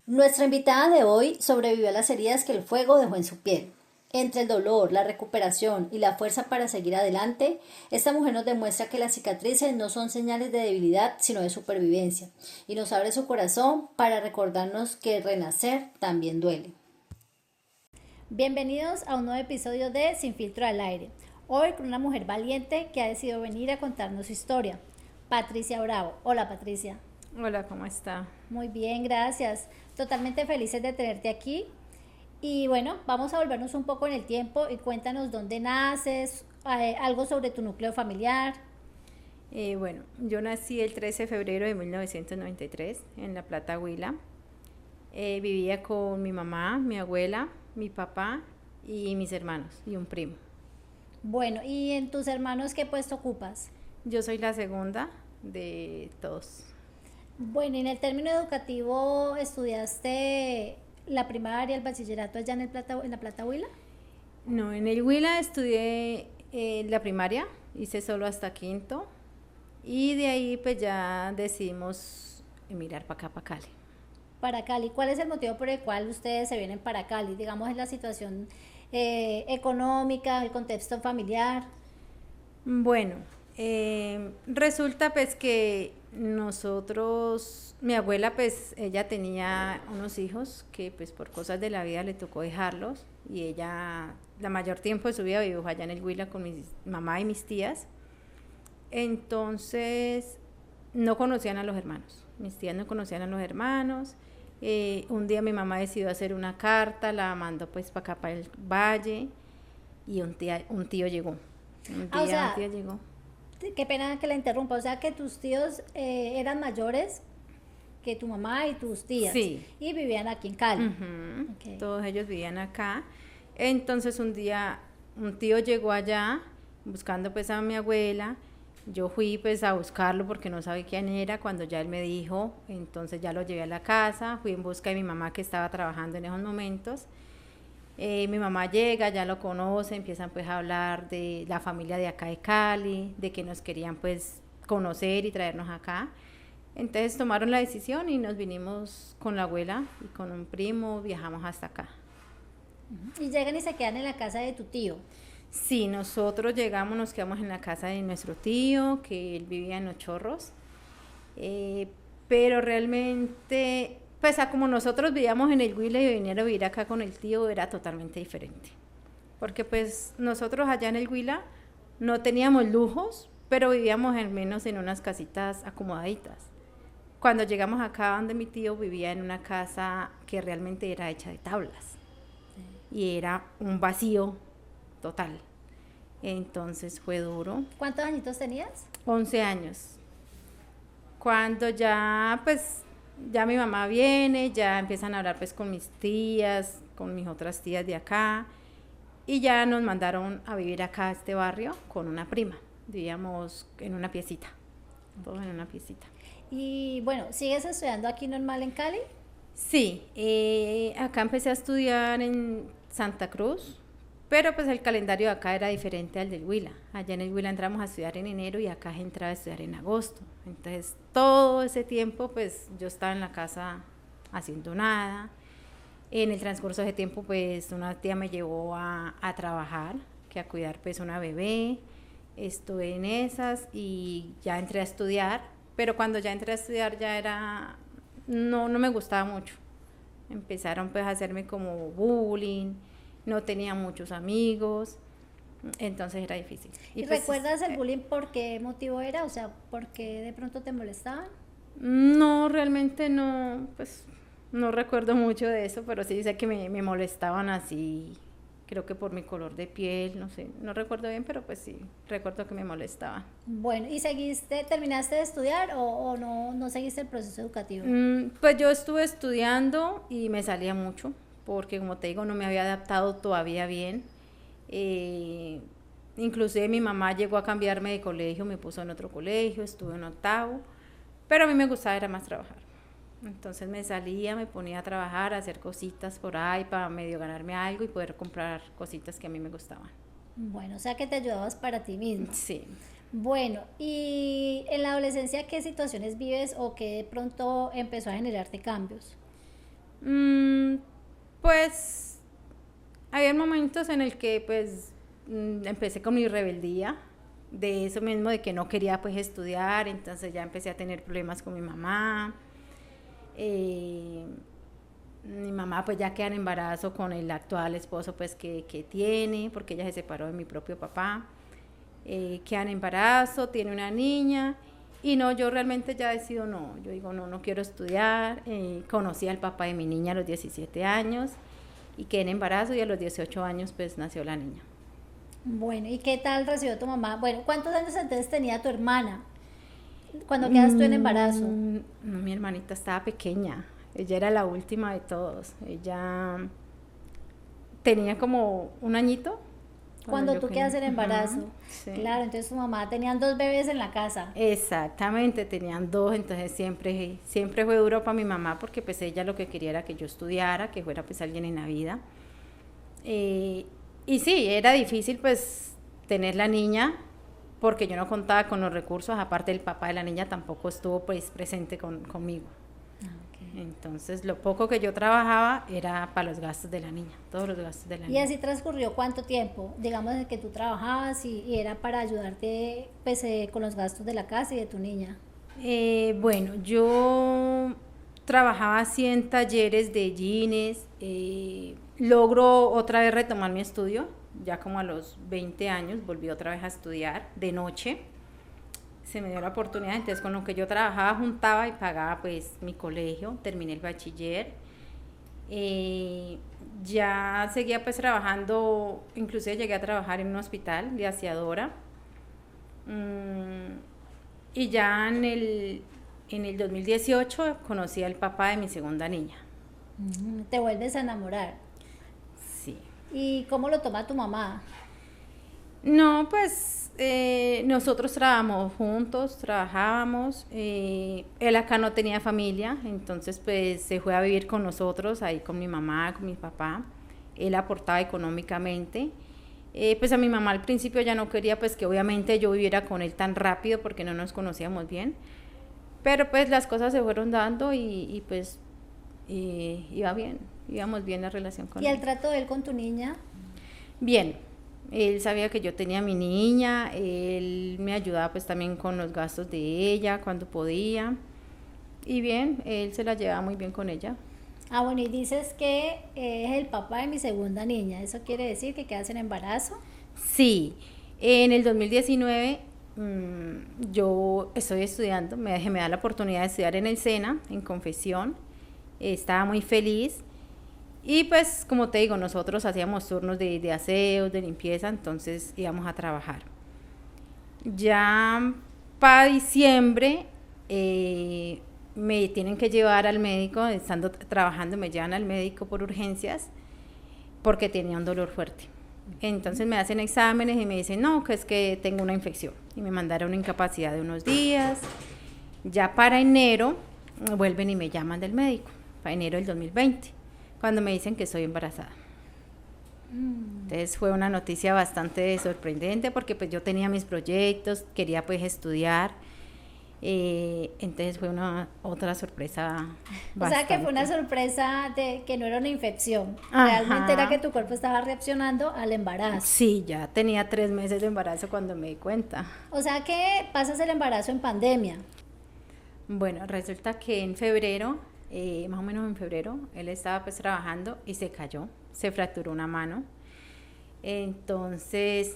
Nuestra invitada de hoy sobrevivió a las heridas que el fuego dejó en su piel. Entre el dolor, la recuperación y la fuerza para seguir adelante, esta mujer nos demuestra que las cicatrices no son señales de debilidad, sino de supervivencia, y nos abre su corazón para recordarnos que renacer también duele. Bienvenidos a un nuevo episodio de Sin Filtro al Aire. Hoy con una mujer valiente que ha decidido venir a contarnos su historia, Patricia Bravo. Hola, Patricia. Hola, ¿cómo está? Muy bien, gracias. Totalmente felices de tenerte aquí. Y bueno, vamos a volvernos un poco en el tiempo y cuéntanos dónde naces, algo sobre tu núcleo familiar. Bueno, yo nací el 13 de febrero de 1993 en La Plata, Huila. Vivía con mi mamá, mi abuela, mi papá y mis hermanos y un primo. Bueno, ¿y en tus hermanos qué puesto ocupas? Yo soy la segunda de todos. Bueno, y en el término educativo, ¿estudiaste la primaria, el bachillerato allá en la Plata Huila? No, en el Huila estudié la primaria, hice solo hasta quinto y de ahí pues ya decidimos emigrar para acá, para Cali. Para Cali. ¿Cuál es el motivo por el cual ustedes se vienen para Cali? Digamos, es la situación económica, el contexto familiar. Bueno, resulta pues que nosotros, mi abuela pues ella tenía unos hijos que pues por cosas de la vida le tocó dejarlos y ella la mayor tiempo de su vida vivió allá en el Huila con mi mamá y mis tías. Entonces no conocían a los hermanos, mis tías no conocían a los hermanos. Un día mi mamá decidió hacer una carta, la mandó pues para acá, para el valle, y un tío llegó. O sea, Un tío llegó. qué pena que la interrumpa. O sea, que tus tíos eran mayores que tu mamá y tus tías. Sí. Y vivían aquí en Cali. Okay. Todos ellos vivían acá. Entonces un día un tío llegó allá buscando pues a mi abuela. Yo fui pues a buscarlo porque no sabía quién era. Cuando ya él me dijo, entonces ya lo llevé a la casa. Fui en busca de mi mamá que estaba trabajando en esos momentos. Mi mamá llega, ya lo conoce, empiezan pues a hablar de la familia de acá de Cali, de que nos querían pues conocer y traernos acá. Entonces tomaron la decisión y nos vinimos con la abuela y con un primo, viajamos hasta acá. Y llegan y se quedan en la casa de tu tío. Sí, nosotros llegamos, nos quedamos en la casa de nuestro tío, que él vivía en Los Chorros, pero realmente, pues a como nosotros vivíamos en el Huila y viniera a vivir acá con el tío era totalmente diferente, porque pues nosotros allá en el Huila no teníamos lujos, pero vivíamos al menos en unas casitas acomodaditas. Cuando llegamos acá donde mi tío vivía en una casa que realmente era hecha de tablas y era un vacío total. Entonces fue duro. ¿Cuántos añitos tenías? 11 años. Cuando ya pues ya mi mamá viene, ya empiezan a hablar pues con mis tías, con mis otras tías de acá y ya nos mandaron a vivir acá a este barrio con una prima. Vivíamos en una piecita, todos en una piecita. Y bueno, ¿sigues estudiando aquí normal en Cali? Sí, acá empecé a estudiar en Santa Cruz, pero pues el calendario de acá era diferente al del Huila. Allá en el Huila entramos a estudiar en enero y acá entraba a estudiar en agosto. Entonces todo ese tiempo pues yo estaba en la casa haciendo nada. En el transcurso de ese tiempo pues una tía me llevó a trabajar, que a cuidar pues una bebé. Estuve en esas y ya entré a estudiar, pero cuando ya entré a estudiar ya era, no me gustaba mucho. Empezaron pues a hacerme como bullying, no tenía muchos amigos, entonces era difícil. ¿Y pues, recuerdas el bullying por qué motivo era? O sea, ¿por qué de pronto te molestaban? No, realmente no, pues no recuerdo mucho de eso, pero sí sé que me molestaban así, creo que por mi color de piel, no sé, no recuerdo bien, pero pues sí, recuerdo que me molestaban. Bueno, ¿y terminaste de estudiar o no seguiste el proceso educativo? Pues yo estuve estudiando y me salía mucho, porque como te digo, no me había adaptado todavía bien. Inclusive mi mamá llegó a cambiarme de colegio, me puso en otro colegio, estuve en octavo, pero a mí me gustaba era más trabajar. Entonces me salía, me ponía a trabajar, a hacer cositas por ahí para medio ganarme algo y poder comprar cositas que a mí me gustaban. Bueno, o sea que te ayudabas para ti mismo. Sí. Bueno, ¿y en la adolescencia qué situaciones vives o qué de pronto empezó a generarte cambios? Pues había momentos en el que pues empecé con mi rebeldía, de eso mismo, de que no quería pues estudiar, entonces ya empecé a tener problemas con mi mamá. Mi mamá pues ya queda en embarazo con el actual esposo pues que tiene, porque ella se separó de mi propio papá. Queda en embarazo, tiene una niña, y no, yo realmente ya decido no, yo digo no, no quiero estudiar. Conocí al papá de mi niña a los 17 años y quedé en embarazo, y a los 18 años pues nació la niña. Bueno, ¿y qué tal recibió tu mamá? Bueno, ¿cuántos años entonces tenía tu hermana cuando quedas tú en embarazo? No, mi hermanita estaba pequeña, ella era la última de todos, ella tenía como un añito. Cuando tú quedas en embarazo. Sí. Claro, entonces tu mamá tenían 2 bebés en la casa. Exactamente, tenían dos, entonces siempre fue duro para mi mamá, porque pues ella lo que quería era que yo estudiara, que fuera pues alguien en la vida. Y sí, era difícil pues tener la niña, porque yo no contaba con los recursos, aparte el papá de la niña tampoco estuvo pues presente conmigo. Okay. Entonces lo poco que yo trabajaba era para los gastos de la niña, todos los gastos de la niña. ¿Y así transcurrió cuánto tiempo? Digamos de que tú trabajabas y era para ayudarte pues, con los gastos de la casa y de tu niña. Bueno, yo trabajaba así en talleres de jeans, logro otra vez retomar mi estudio, ya como a los 20 años volví otra vez a estudiar de noche. Se me dio la oportunidad, entonces con lo que yo trabajaba juntaba y pagaba pues mi colegio, terminé el bachiller. Ya seguía pues trabajando, inclusive llegué a trabajar en un hospital de aseadora. Y ya en el 2018 conocí al papá de mi segunda niña. Te vuelves a enamorar. Sí. ¿Y cómo lo toma tu mamá? No, pues nosotros trabajamos juntos, trabajábamos. Él acá no tenía familia, entonces pues se fue a vivir con nosotros, ahí con mi mamá, con mi papá. Él aportaba económicamente. Pues a mi mamá al principio ya no quería pues que obviamente yo viviera con él tan rápido, porque no nos conocíamos bien. Pero pues las cosas se fueron dando y pues iba bien, íbamos bien la relación con él. ¿Y el trato de él con tu niña? Bien. Él sabía que yo tenía a mi niña, él me ayudaba pues también con los gastos de ella cuando podía, y bien, él se la llevaba muy bien con ella. Ah, bueno, y dices que es el papá de mi segunda niña, ¿eso quiere decir que quedas en embarazo? Sí, en el 2019 yo estoy estudiando, me da la oportunidad de estudiar en el SENA, en confesión, estaba muy feliz. Y pues, como te digo, nosotros hacíamos turnos de aseo, de limpieza, entonces íbamos a trabajar. Ya para diciembre me tienen que llevar al médico, estando trabajando me llevan al médico por urgencias, porque tenía un dolor fuerte. Entonces me hacen exámenes y me dicen, no, que es que tengo una infección. Y me mandaron una incapacidad de unos días. Ya para enero vuelven y me llaman del médico, para enero del 2020. Cuando me dicen que estoy embarazada. Entonces fue una noticia bastante sorprendente, porque pues yo tenía mis proyectos, quería pues estudiar, entonces fue otra sorpresa bastante. O sea que fue una sorpresa de que no era una infección. Ajá. Realmente era que tu cuerpo estaba reaccionando al embarazo. Sí, ya tenía 3 meses de embarazo cuando me di cuenta. O sea que pasas el embarazo en pandemia. Bueno, resulta que en febrero, más o menos en febrero, él estaba pues trabajando y se cayó, se fracturó una mano. Entonces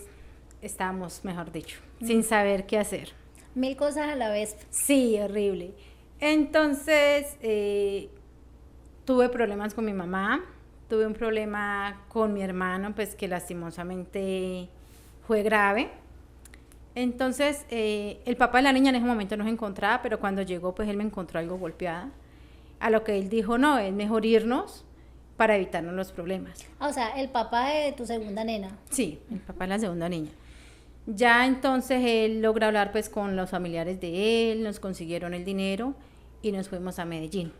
estábamos, mejor dicho, sin saber qué hacer. 1000 cosas a la vez. Sí, horrible. Entonces tuve problemas con mi mamá, tuve un problema con mi hermano, pues que lastimosamente fue grave. Entonces el papá de la niña en ese momento no se encontraba, pero cuando llegó pues él me encontró algo golpeada. A lo que él dijo, no, es mejor irnos para evitarnos los problemas. O sea, el papá de tu segunda nena. Sí, el papá de la segunda niña. Ya entonces él logra hablar pues con los familiares de él, nos consiguieron el dinero y nos fuimos a Medellín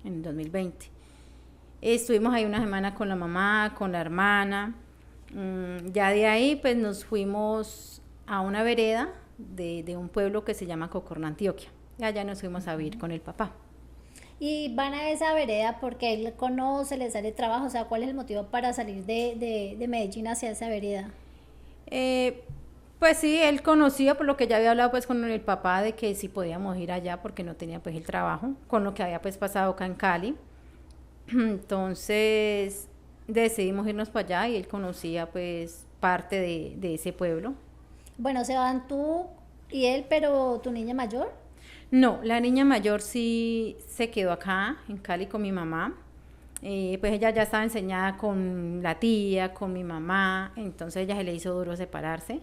en el 2020. Estuvimos ahí una semana con la mamá, con la hermana. Ya de ahí pues nos fuimos a una vereda de un pueblo que se llama Cocorná, Antioquia. Y allá nos fuimos a vivir con el papá. Y van a esa vereda porque él conoce, le sale trabajo, o sea, ¿cuál es el motivo para salir de Medellín hacia esa vereda? Eh, pues sí, él conocía por lo que ya había hablado pues con el papá de que sí podíamos ir allá porque no tenía pues el trabajo, con lo que había pues pasado acá en Cali. Entonces decidimos irnos para allá y él conocía pues parte de ese pueblo. Bueno, se van tú y él, pero tu niña mayor. No, la niña mayor sí se quedó acá en Cali con mi mamá. Pues ella ya estaba enseñada con la tía, con mi mamá, entonces ella se le hizo duro separarse.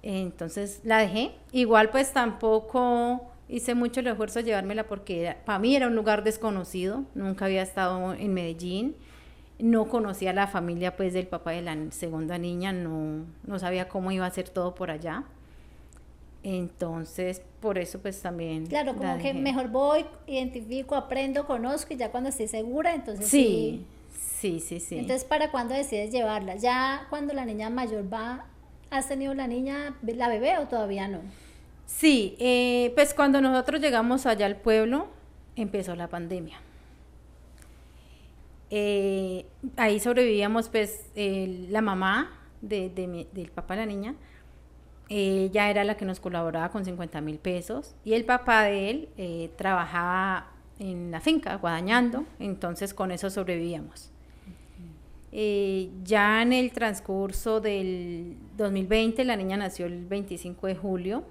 Entonces la dejé. Igual pues tampoco hice mucho el esfuerzo de llevármela porque para mí era un lugar desconocido, nunca había estado en Medellín, no conocía a la familia pues del papá de la segunda niña, no sabía cómo iba a ser todo por allá. Entonces por eso pues también Claro, la como que dejé. mejor voy, identifico, aprendo, conozco y ya cuando esté segura, entonces sí. Sí, sí, sí, sí. Entonces, ¿para cuándo decides llevarla? ¿Ya cuando la niña mayor va, has tenido la niña, la bebé o todavía no? Sí, pues cuando nosotros llegamos allá al pueblo, empezó la pandemia. Ahí sobrevivíamos, pues la mamá del papá de la niña, ella era la que nos colaboraba con 50.000 pesos y el papá de él trabajaba en la finca, guadañando, entonces con eso sobrevivíamos. Ya en el transcurso del 2020, la niña nació el 25 de julio.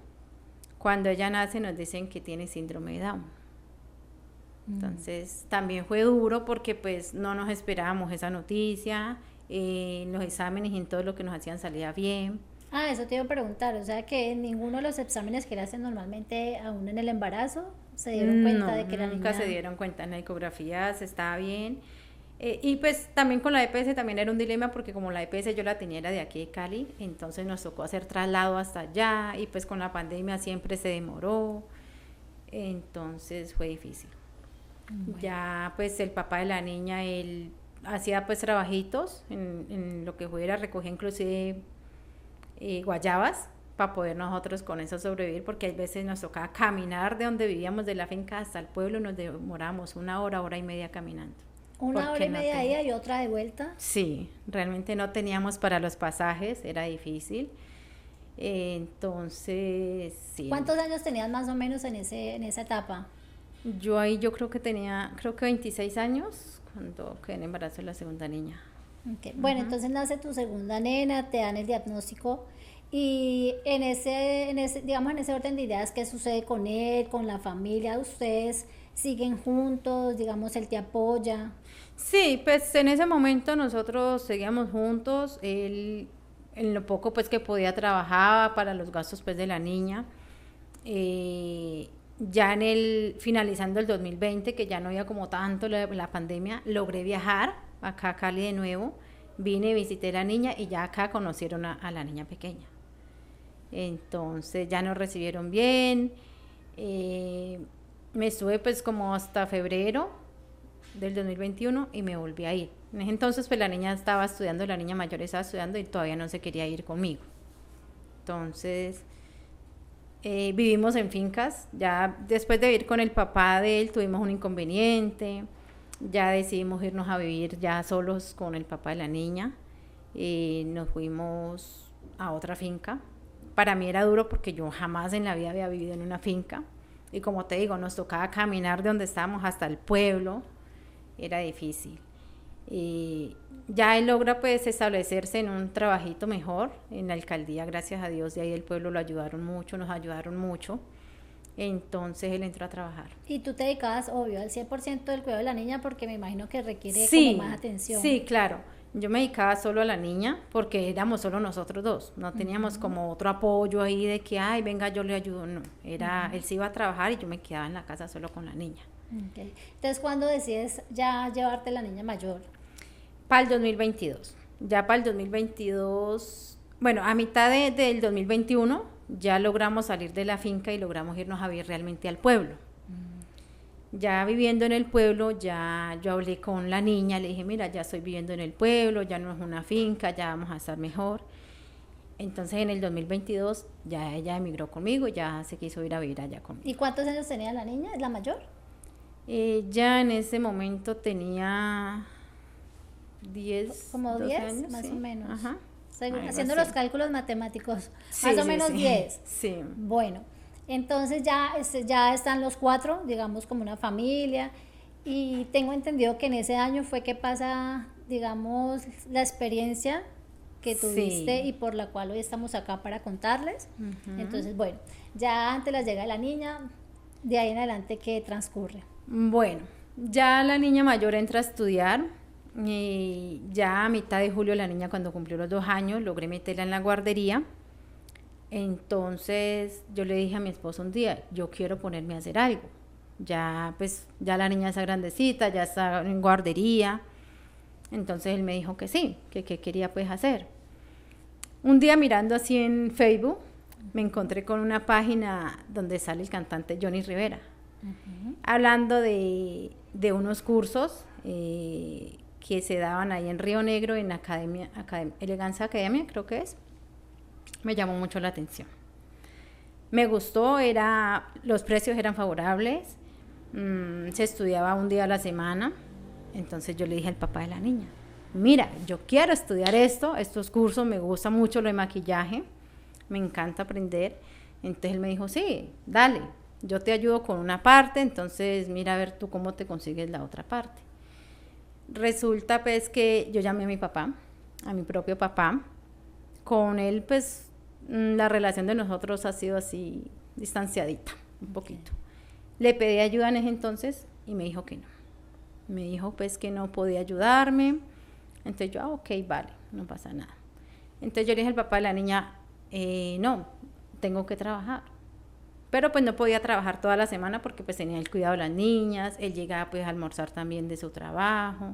Cuando ella nace nos dicen que tiene síndrome de Down. Entonces también fue duro porque pues no nos esperábamos esa noticia, los exámenes y en todo lo que nos hacían salía bien. Ah, eso te iba a preguntar, o sea que en ninguno de los exámenes que le hacen normalmente a uno en el embarazo se dieron cuenta No, de que la nunca se niña... dieron cuenta en la ecografía, se estaba bien. Y pues también con la EPS también era un dilema porque como la EPS yo la tenía era de aquí de Cali, entonces nos tocó hacer traslado hasta allá y pues con la pandemia siempre se demoró, entonces fue difícil. Bueno. Ya pues el papá de la niña, él hacía pues trabajitos en lo que fuera, recogía inclusive guayabas para poder nosotros con eso sobrevivir porque hay veces nos tocaba caminar de donde vivíamos de la finca hasta el pueblo, nos demoramos una hora y media caminando. Una hora Porque y no media de tenía. ida y otra de vuelta. Sí, realmente no teníamos para los pasajes, era difícil. Entonces, sí. ¿Cuántos años tenías más o menos en esa etapa? Yo ahí yo creo que tenía, creo que 26 años cuando quedé en embarazo de la segunda niña. Okay. Bueno, entonces nace tu segunda nena, te dan el diagnóstico y digamos, en ese orden de ideas, ¿qué sucede con él, con la familia? ¿Ustedes siguen juntos? Digamos, él te apoya. Sí, pues en ese momento nosotros seguíamos juntos, él en lo poco pues que podía trabajaba para los gastos pues de la niña. Ya en el finalizando el 2020 que ya no había como tanto la pandemia, logré viajar acá a Cali de nuevo, vine, visité a la niña y ya acá conocieron a la niña pequeña. Entonces ya nos recibieron bien, me estuve pues como hasta febrero del 2021 y me volví a ir. En ese entonces pues la niña estaba estudiando, la niña mayor estaba estudiando y todavía no se quería ir conmigo. Entonces vivimos en fincas, ya después de vivir con el papá de él tuvimos un inconveniente, ya decidimos irnos a vivir ya solos con el papá de la niña y nos fuimos a otra finca. Para mí era duro porque yo jamás en la vida había vivido en una finca y como te digo, nos tocaba caminar de donde estábamos hasta el pueblo, era difícil. Y ya él logra pues establecerse en un trabajito mejor en la alcaldía, gracias a Dios, de ahí el pueblo lo ayudaron mucho, nos ayudaron mucho. Entonces él entró a trabajar. Y tú te dedicabas, obvio, al 100% del cuidado de la niña porque me imagino que requiere como Sí, más atención. sí, claro. Yo me dedicaba solo a la niña porque éramos solo nosotros dos. No teníamos como otro apoyo ahí de que, ay, venga, yo le ayudo. No, era, él se iba a trabajar y yo me quedaba en la casa solo con la niña. Okay. Entonces, ¿cuándo decides ya llevarte la niña mayor? Para el 2022. Ya para el 2022, bueno, a mitad del 2021 ya logramos salir de la finca y logramos irnos a vivir realmente al pueblo. Ya viviendo en el pueblo, ya yo hablé con la niña, le dije, mira, ya estoy viviendo en el pueblo, ya no es una finca, ya vamos a estar mejor. Entonces en el 2022 ya ella emigró conmigo, ya se quiso ir a vivir allá conmigo. ¿Y cuántos años tenía la niña? ¿Es la mayor? Ella en ese momento tenía 10, Como 12 10, años, más sí. o menos. Ajá. Algo Haciendo así. los cálculos matemáticos, Sí, más o sí, menos sí. 10. Sí. Bueno, entonces ya, ya están los cuatro, digamos, como una familia. Y tengo entendido que en ese año fue que pasa, digamos, la experiencia que tuviste Sí. y por la cual hoy estamos acá para contarles. Entonces, bueno, ya antes la llegada de la niña, de ahí en adelante, ¿qué transcurre? Bueno, ya la niña mayor entra a estudiar y ya a mitad de julio la niña cuando cumplió los 2 años logré meterla en la guardería. Entonces yo le dije a mi esposo un día, yo quiero ponerme a hacer algo. Ya pues ya la niña está grandecita, ya está en guardería. Entonces él me dijo que sí, que qué quería pues hacer. Un día mirando así en Facebook me encontré con una página donde sale el cantante Johnny Rivera hablando de unos cursos que se daban ahí en Río Negro en Elegancia Academia, creo que es. Me llamó mucho la atención. Me gustó, los precios eran favorables, se estudiaba un día a la semana. Entonces yo le dije al papá de la niña, mira, yo quiero estudiar estos cursos, me gusta mucho lo de maquillaje, me encanta aprender. Entonces él me dijo, sí, dale, yo te ayudo con una parte, entonces mira a ver tú cómo te consigues la otra parte. Resulta pues que yo llamé a mi papá, a mi propio papá. Con él pues la relación de nosotros ha sido así distanciadita, un poquito. Le pedí ayuda en ese entonces y me dijo que no. Me dijo pues que no podía ayudarme. Entonces yo, ok, vale, no pasa nada. Entonces yo le dije al papá de la niña, no, tengo que trabajar. Pero pues no podía trabajar toda la semana porque pues tenía el cuidado de las niñas, él llegaba pues a almorzar también de su trabajo.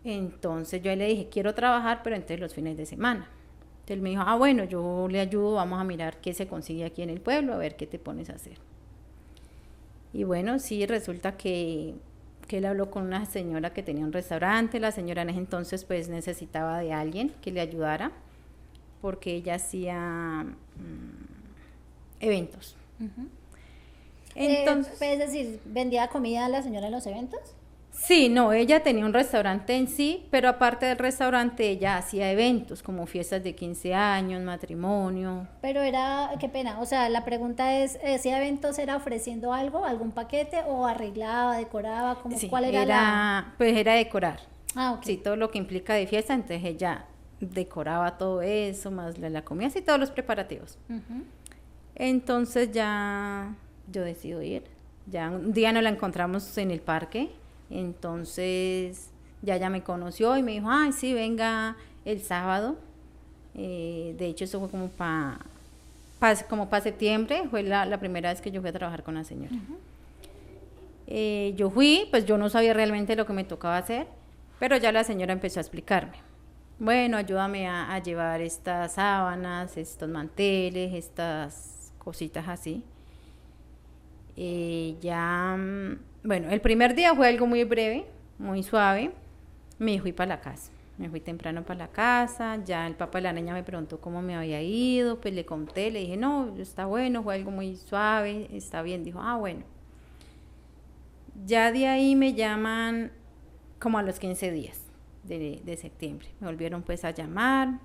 Entonces yo le dije, quiero trabajar, pero entonces los fines de semana. Entonces él me dijo, bueno, yo le ayudo, vamos a mirar qué se consigue aquí en el pueblo, a ver qué te pones a hacer. Y bueno, sí, resulta que él habló con una señora que tenía un restaurante. La señora en ese entonces pues necesitaba de alguien que le ayudara porque ella hacía eventos. Entonces, Es decir, ¿vendía comida a la señora en los eventos? sí, no, ella tenía un restaurante en sí, pero aparte del restaurante ella hacía eventos como fiestas de 15 años, matrimonio. Pero era, qué pena, o sea, la pregunta es, ¿ese eventos era ofreciendo algo, algún paquete o arreglaba, decoraba, como, Sí, cuál era la...? pues era decorar. Ah, ok. Sí, todo lo que implica de fiesta, entonces ella decoraba todo eso, más la comida, y todos los preparativos. Entonces ya yo decido ir. Ya un día nos la encontramos en el parque, entonces ya ella me conoció y me dijo, ay, sí, venga el sábado. De hecho, eso fue como para septiembre, fue la primera vez que yo fui a trabajar con la señora. Yo fui, pues yo no sabía realmente lo que me tocaba hacer, pero ya la señora empezó a explicarme. Bueno, ayúdame a llevar estas sábanas, estos manteles, estas cositas así. Bueno, el primer día fue algo muy breve, muy suave. Me fui para la casa. Me fui temprano para la casa. Ya el papá de la niña me preguntó cómo me había ido. Pues le conté, le dije, no, está bueno, fue algo muy suave, está bien. Dijo, bueno. Ya de ahí me llaman como a los 15 días de septiembre. Me volvieron pues a llamar.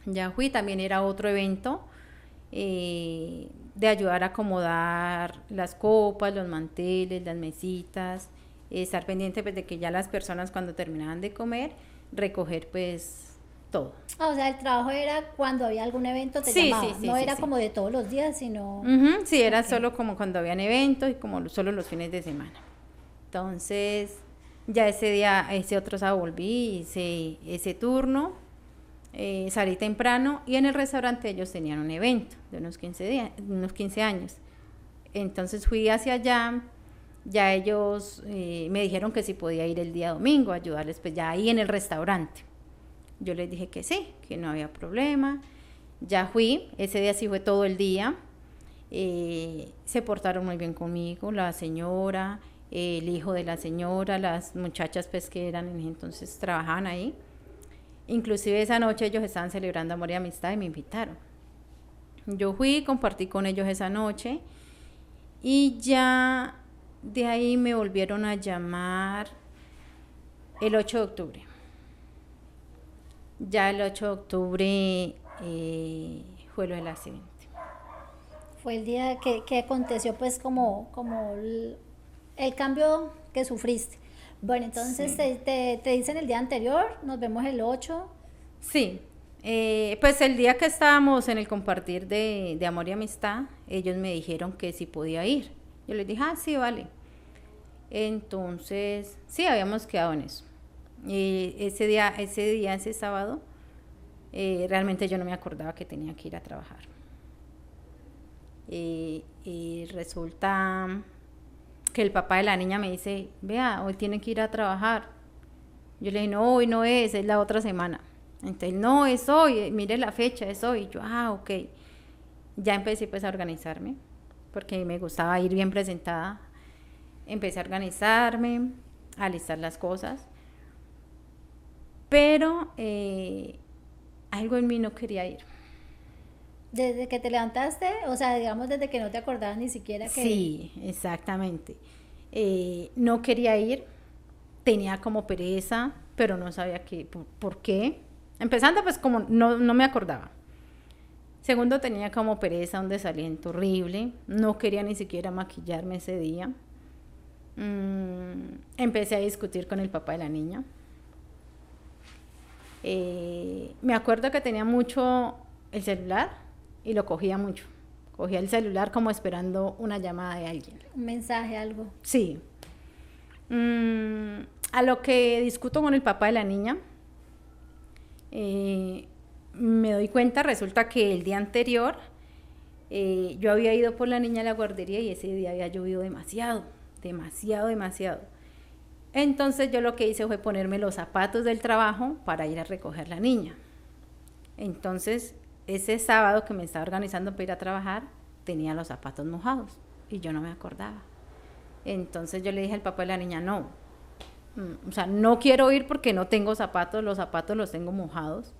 Ya fui, también era otro evento de ayudar a acomodar las copas, los manteles, las mesitas, estar pendiente pues de que ya las personas cuando terminaban de comer, recoger pues todo. O sea, el trabajo era cuando había algún evento te llamaban, no era como de todos los días, sino... Sí, era solo como cuando habían eventos y como solo los fines de semana. Entonces, ya ese día, ese otro sábado volví, hice ese turno, salí temprano y en el restaurante ellos tenían un evento de unos 15 años. Entonces fui hacia allá, ya ellos me dijeron que si podía ir el día domingo a ayudarles, pues ya ahí en el restaurante. Yo les dije que sí, que no había problema. Ya fui, ese día sí fue todo el día. Se portaron muy bien conmigo, la señora, el hijo de la señora, las muchachas pues que eran en ese entonces trabajaban ahí. Inclusive esa noche ellos estaban celebrando amor y amistad y me invitaron. Yo fui, compartí con ellos esa noche y ya De ahí me volvieron a llamar el 8 de octubre. Ya el 8 de octubre fue lo del accidente. Fue el día que aconteció pues como el cambio que sufriste. Bueno, entonces Sí. te dicen el día anterior, nos vemos el 8. Sí, pues el día que estábamos en el compartir de amor y amistad, ellos me dijeron que si podía ir. Yo les dije, sí, vale. Entonces, sí, habíamos quedado en eso. Y ese sábado, realmente yo no me acordaba que tenía que ir a trabajar. Y resulta que el papá de la niña me dice, vea, hoy tiene que ir a trabajar. Yo le dije, no, hoy no es la otra semana. Entonces, no, es hoy, mire la fecha, es hoy. Yo, ok. Ya empecé pues a organizarme, porque me gustaba ir bien presentada. Empecé a organizarme, a alistar las cosas. Pero algo en mí no quería ir. Desde que te levantaste, o sea, digamos desde que no te acordabas ni siquiera que... Sí, exactamente. No quería ir, tenía como pereza, pero no sabía por qué. Empezando, pues como no me acordaba. Segundo, tenía como pereza, un desaliento horrible. No quería ni siquiera maquillarme ese día. Empecé a discutir con el papá de la niña. Me acuerdo que tenía mucho el celular y lo cogía mucho. Cogía el celular como esperando una llamada de alguien. Un mensaje, algo. Sí. A lo que discuto con el papá de la niña, me doy cuenta, resulta que el día anterior yo había ido por la niña a la guardería y ese día había llovido demasiado. Entonces yo lo que hice fue ponerme los zapatos del trabajo para ir a recoger la niña. Entonces ese sábado que me estaba organizando para ir a trabajar, tenía los zapatos mojados y yo no me acordaba. Entonces yo le dije al papá de la niña, no, o sea, no quiero ir porque no tengo zapatos, los zapatos los tengo mojados.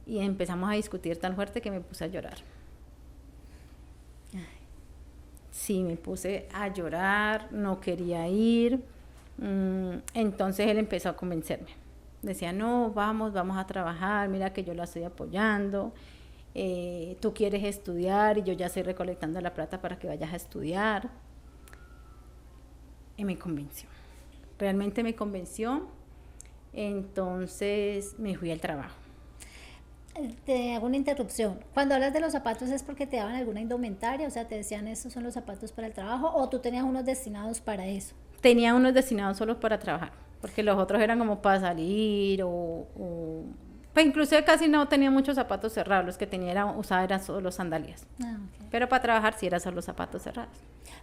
Y empezamos a discutir tan fuerte que me puse a llorar. Sí, me puse a llorar, no quería ir. Entonces él empezó a convencerme. Decía, no, vamos a trabajar, mira que yo la estoy apoyando. Tú quieres estudiar y yo ya estoy recolectando la plata para que vayas a estudiar. Y me convenció. Realmente me convenció. Entonces me fui al trabajo. Te hago una interrupción. Cuando hablas de los zapatos es porque te daban alguna indumentaria, o sea, te decían estos son los zapatos para el trabajo o tú tenías unos destinados para eso. Tenía unos destinados solo para trabajar, porque los otros eran como para salir pues inclusive casi no tenía muchos zapatos cerrados, los que usaba eran solo sandalias. Okay. Pero para trabajar sí eran solo zapatos cerrados.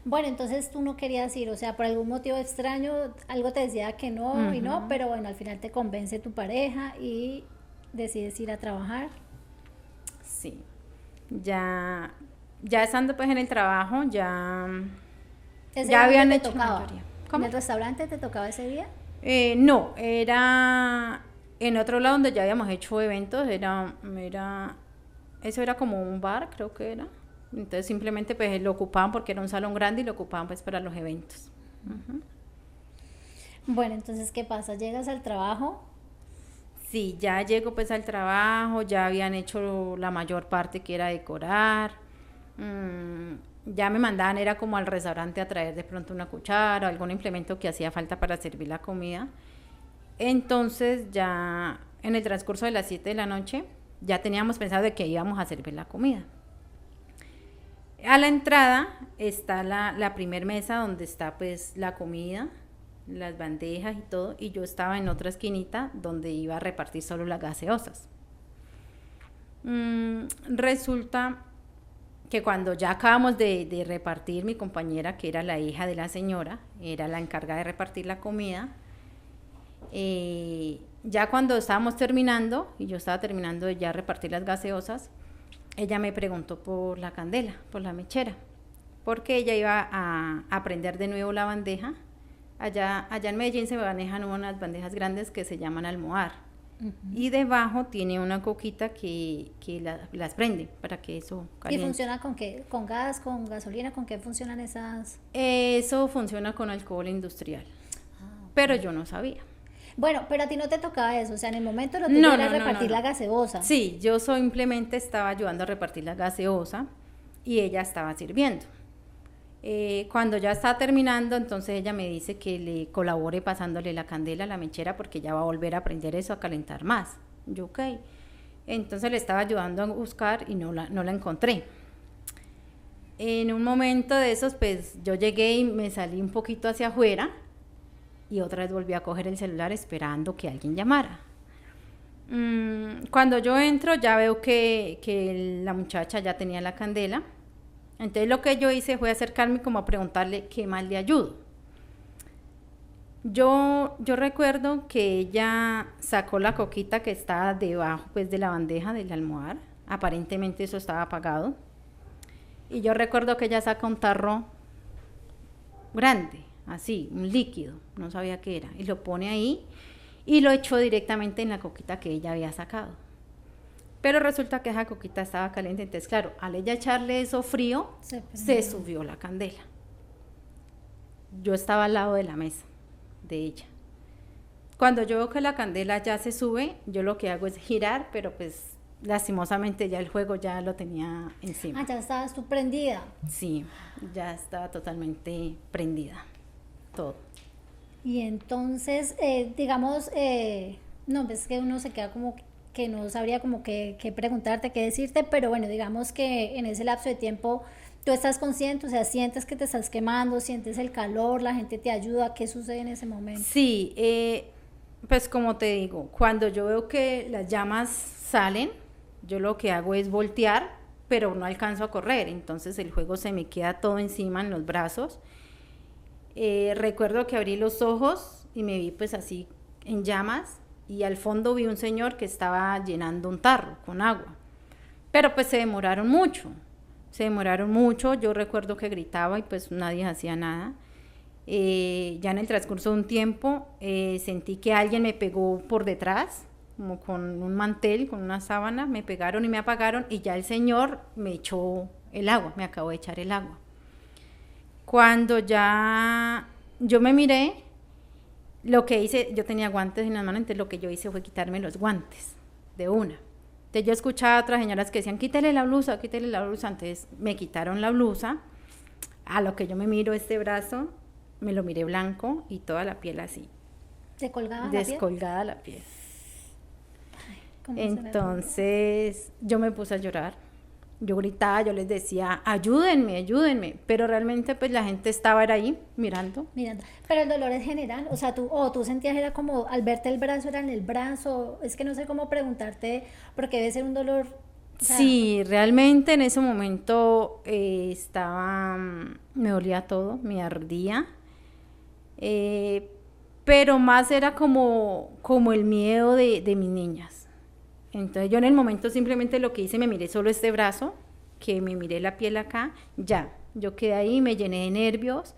Bueno, entonces tú no querías ir, o sea, por algún motivo extraño, algo te decía que no y no, pero bueno, al final te convence tu pareja y decides ir a trabajar. Sí. Ya estando pues en el trabajo, ya habían hecho la mayoría. ¿En el restaurante te tocaba ese día? No, era en otro lado donde ya habíamos hecho eventos, eso era como un bar, creo que era. Entonces simplemente pues lo ocupaban porque era un salón grande y lo ocupaban pues para los eventos. Bueno, entonces, ¿qué pasa? ¿Llegas al trabajo? Sí, ya llego pues al trabajo, ya habían hecho la mayor parte que era decorar. Ya me mandaban, era como al restaurante a traer de pronto una cuchara o algún implemento que hacía falta para servir la comida. Entonces ya en el transcurso de las 7 de la noche ya teníamos pensado de que íbamos a servir la comida. A la entrada está la primer mesa donde está pues la comida, las bandejas y todo, y yo estaba en otra esquinita donde iba a repartir solo las gaseosas. Resulta que cuando ya acabamos de repartir, mi compañera, que era la hija de la señora, era la encargada de repartir la comida, ya cuando estábamos terminando, y yo estaba terminando de ya repartir las gaseosas, ella me preguntó por la candela, por la mechera, porque ella iba a prender de nuevo la bandeja. Allá en Medellín se manejan unas bandejas grandes que se llaman almohar, y debajo tiene una coquita que las prende para que eso ¿Y caliente. funciona con qué? ¿Con gas, con gasolina? ¿Con qué funcionan esas? Eso funciona con alcohol industrial, pero yo no sabía. Bueno, pero a ti no te tocaba eso, o sea, en el momento lo tuyo No, era no, no, repartir no, la no. gaseosa. Sí, yo simplemente estaba ayudando a repartir la gaseosa y ella estaba sirviendo. Cuando ya está terminando, entonces ella me dice que le colabore pasándole la candela a la mechera porque ya va a volver a aprender eso, a calentar más. Yo, ok. Entonces le estaba ayudando a buscar y no la encontré. En un momento de esos, pues yo llegué y me salí un poquito hacia afuera y otra vez volví a coger el celular esperando que alguien llamara. Cuando yo entro ya veo que la muchacha ya tenía la candela. Entonces lo que yo hice fue acercarme como a preguntarle qué más le ayudo. Yo recuerdo que ella sacó la coquita que estaba debajo pues de la bandeja del almohadar. Aparentemente eso estaba apagado. Y yo recuerdo que ella saca un tarro grande, así, un líquido, no sabía qué era, y lo pone ahí y lo echó directamente en la coquita que ella había sacado. Pero resulta que esa coquita estaba caliente, entonces claro, al ella echarle eso frío, se subió la candela. Yo estaba al lado de la mesa de ella. Cuando yo veo que la candela ya se sube, yo lo que hago es girar, pero pues lastimosamente ya el fuego ya lo tenía encima. Ah, ya estabas tú prendida. Sí, ya estaba totalmente prendida, todo. Y entonces, digamos, no, pues que uno se queda como que no sabría como qué preguntarte, qué decirte, pero bueno, digamos que en ese lapso de tiempo tú estás consciente, o sea, sientes que te estás quemando, sientes el calor, la gente te ayuda, ¿qué sucede en ese momento? Sí, pues como te digo, cuando yo veo que las llamas salen, yo lo que hago es voltear, pero no alcanzo a correr, entonces el fuego se me queda todo encima en los brazos. Recuerdo que abrí los ojos y me vi pues así en llamas y al fondo vi un señor que estaba llenando un tarro con agua, pero pues se demoraron mucho, yo recuerdo que gritaba y pues nadie hacía nada. Ya en el transcurso de un tiempo sentí que alguien me pegó por detrás, como con un mantel, con una sábana, me pegaron y me apagaron y ya el señor me echó el agua, me acabó de echar el agua. Cuando ya yo me miré, lo que hice, yo tenía guantes en las manos, entonces lo que yo hice fue quitarme los guantes de una. Entonces yo escuchaba a otras señoras que decían, quítale la blusa, entonces me quitaron la blusa, a lo que yo me miro este brazo, me lo miré blanco y toda la piel así. ¿Te colgaba descolgada la piel? ¿Cómo Entonces yo me puse a llorar. Yo gritaba, yo les decía, ayúdenme, pero realmente pues la gente estaba ahí mirando. Pero el dolor es general, o sea, tú sentías era como al verte el brazo era en el brazo, es que no sé cómo preguntarte, porque debe ser un dolor. O sea, sí, realmente en ese momento me dolía todo, me ardía, pero más era como el miedo de mis niñas. Entonces yo en el momento simplemente lo que hice, me miré solo este brazo, que me miré la piel acá, ya, yo quedé ahí, me llené de nervios,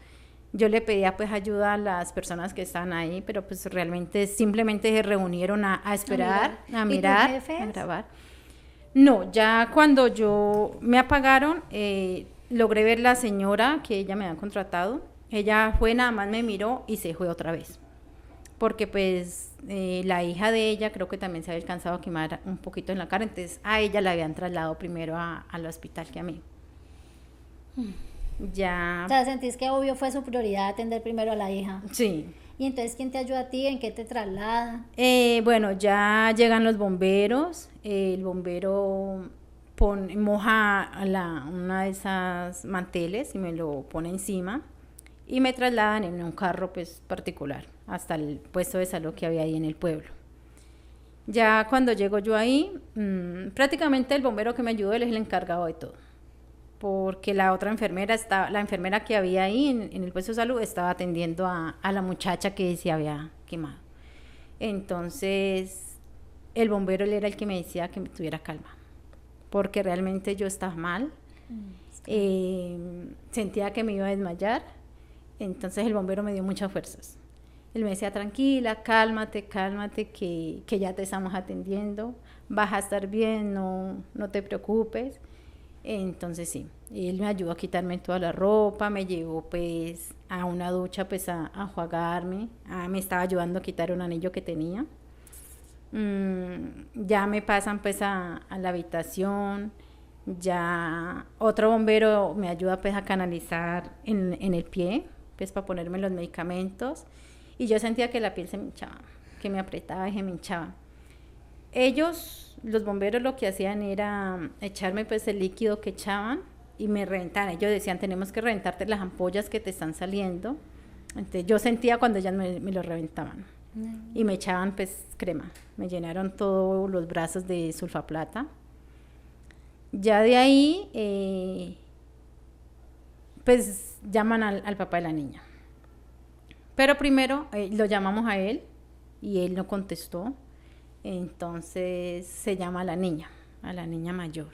yo le pedía pues ayuda a las personas que estaban ahí, pero pues realmente simplemente se reunieron a esperar, a mirar, a grabar. No, ya cuando yo me apagaron, logré ver la señora que ella me había contratado, ella fue, nada más me miró y se fue otra vez. Porque pues la hija de ella creo que también se había alcanzado a quemar un poquito en la cara, entonces a ella la habían trasladado primero al hospital que a mí. Ya. O sea, sentís que obvio fue su prioridad atender primero a la hija. Sí. ¿Y entonces quién te ayuda a ti? ¿En qué te traslada? Bueno, ya llegan los bomberos, el bombero moja una de esas manteles y me lo pone encima y me trasladan en un carro pues particular hasta el puesto de salud que había ahí en el pueblo. Ya cuando llego yo ahí, prácticamente el bombero que me ayudó, él es el encargado de todo, porque la otra enfermera, la enfermera que había ahí en el puesto de salud estaba atendiendo a la muchacha que se había quemado. Entonces el bombero él era el que me decía que me tuviera calma, porque realmente yo estaba mal, sentía que me iba a desmayar. Entonces el bombero me dio muchas fuerzas Él me decía, tranquila, cálmate, cálmate, que ya te estamos atendiendo, vas a estar bien, no te preocupes. Entonces sí, él me ayudó a quitarme toda la ropa, me llevó pues a una ducha pues a enjuagarme, me estaba ayudando a quitar un anillo que tenía. Ya me pasan pues a la habitación, ya otro bombero me ayuda pues a canalizar en el pie, pues para ponerme los medicamentos, y yo sentía que la piel se me hinchaba, que me apretaba y se me hinchaba. Ellos, los bomberos, lo que hacían era echarme pues el líquido que echaban y me reventaban. Ellos decían, tenemos que reventarte las ampollas que te están saliendo. Entonces yo sentía cuando ellas me lo reventaban. Y me echaban pues crema. Me llenaron todos los brazos de sulfaplata. Ya de ahí, pues llaman al papá de la niña. Pero primero lo llamamos a él y él no contestó. Entonces se llama a la niña mayor.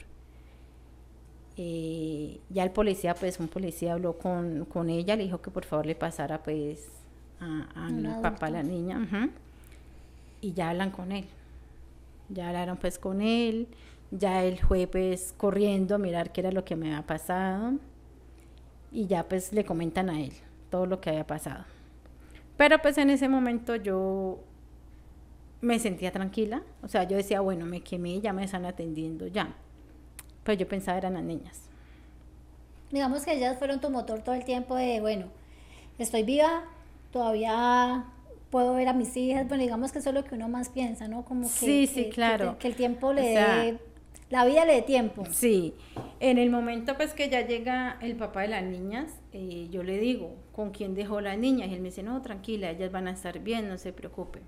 Ya el policía, pues un policía habló con ella, le dijo que por favor le pasara pues al papá de la niña. Y ya hablan con él. Ya hablaron pues con él. Ya él fue pues corriendo a mirar qué era lo que me había pasado. Y ya pues le comentan a él todo lo que había pasado. Pero pues en ese momento yo me sentía tranquila, o sea, yo decía, bueno, me quemé, ya me están atendiendo, ya. Pues yo pensaba eran las niñas. Digamos que ellas fueron tu motor todo el tiempo de, bueno, estoy viva, todavía puedo ver a mis hijas, bueno, digamos que eso es lo que uno más piensa, ¿no? Como que, sí, claro. Que el tiempo le dé, la vida le dé tiempo. Sí, en el momento pues que ya llega el papá de las niñas, yo le digo, ¿con quién dejó la niña? Y él me dice, no, tranquila, ellas van a estar bien, no se preocupen.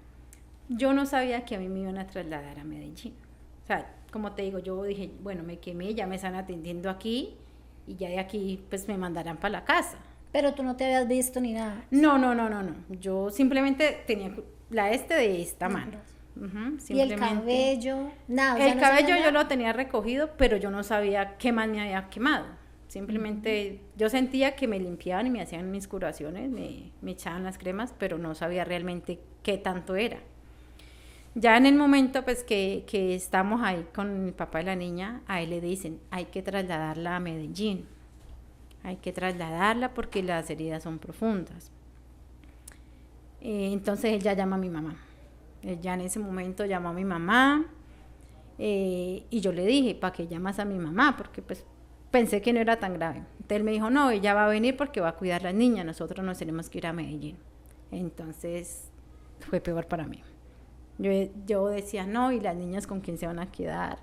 Yo no sabía que a mí me iban a trasladar a Medellín. O sea, como te digo, yo dije, bueno, me quemé, ya me están atendiendo aquí y ya de aquí pues me mandarán para la casa. Pero tú no te habías visto ni nada. No. Yo simplemente tenía la de esta mano. ¿Y el cabello? Nada. El cabello yo lo tenía recogido, pero yo no sabía qué más me había quemado. Simplemente yo sentía que me limpiaban y me hacían mis curaciones, me echaban las cremas, pero no sabía realmente qué tanto era. Ya en el momento pues que estamos ahí con el papá de la niña, a él le dicen, hay que trasladarla a Medellín. Hay que trasladarla porque las heridas son profundas. Entonces él ya llama a mi mamá. Él ya en ese momento llamó a mi mamá y yo le dije, ¿para qué llamas a mi mamá? Porque pues pensé que no era tan grave. Entonces él me dijo, no, ella va a venir porque va a cuidar a la niña, nosotros nos tenemos que ir a Medellín. Entonces fue peor para mí. Yo decía, no, ¿y las niñas con quién se van a quedar?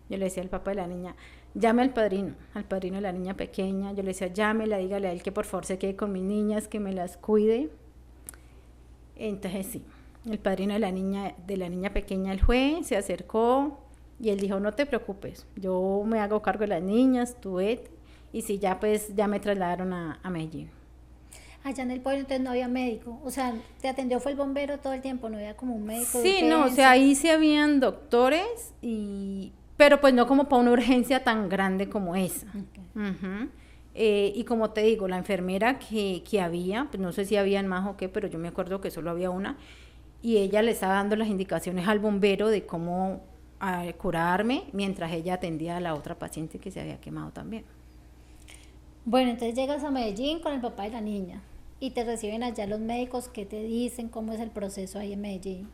Yo le decía al papá de la niña, llame al padrino de la niña pequeña. Yo le decía, llámela, dígale a él que por favor se quede con mis niñas, que me las cuide. Entonces sí, el padrino de la niña pequeña, él fue, se acercó y él dijo, no te preocupes, yo me hago cargo de las niñas, tú vete. Y sí, ya pues ya me trasladaron a Medellín. Allá en el pueblo entonces no había médico, o sea, te atendió fue el bombero todo el tiempo, no había como un médico. Sí, no, o sea, ahí sí habían doctores, pero pues no como para una urgencia tan grande como esa. Okay. Y como te digo, la enfermera que había, pues no sé si habían más o qué, pero yo me acuerdo que solo había una, y ella le estaba dando las indicaciones al bombero de cómo curarme, mientras ella atendía a la otra paciente que se había quemado también. Bueno, entonces llegas a Medellín con el papá de la niña. ¿Y te reciben allá los médicos? ¿Qué te dicen? ¿Cómo es el proceso ahí en Medellín?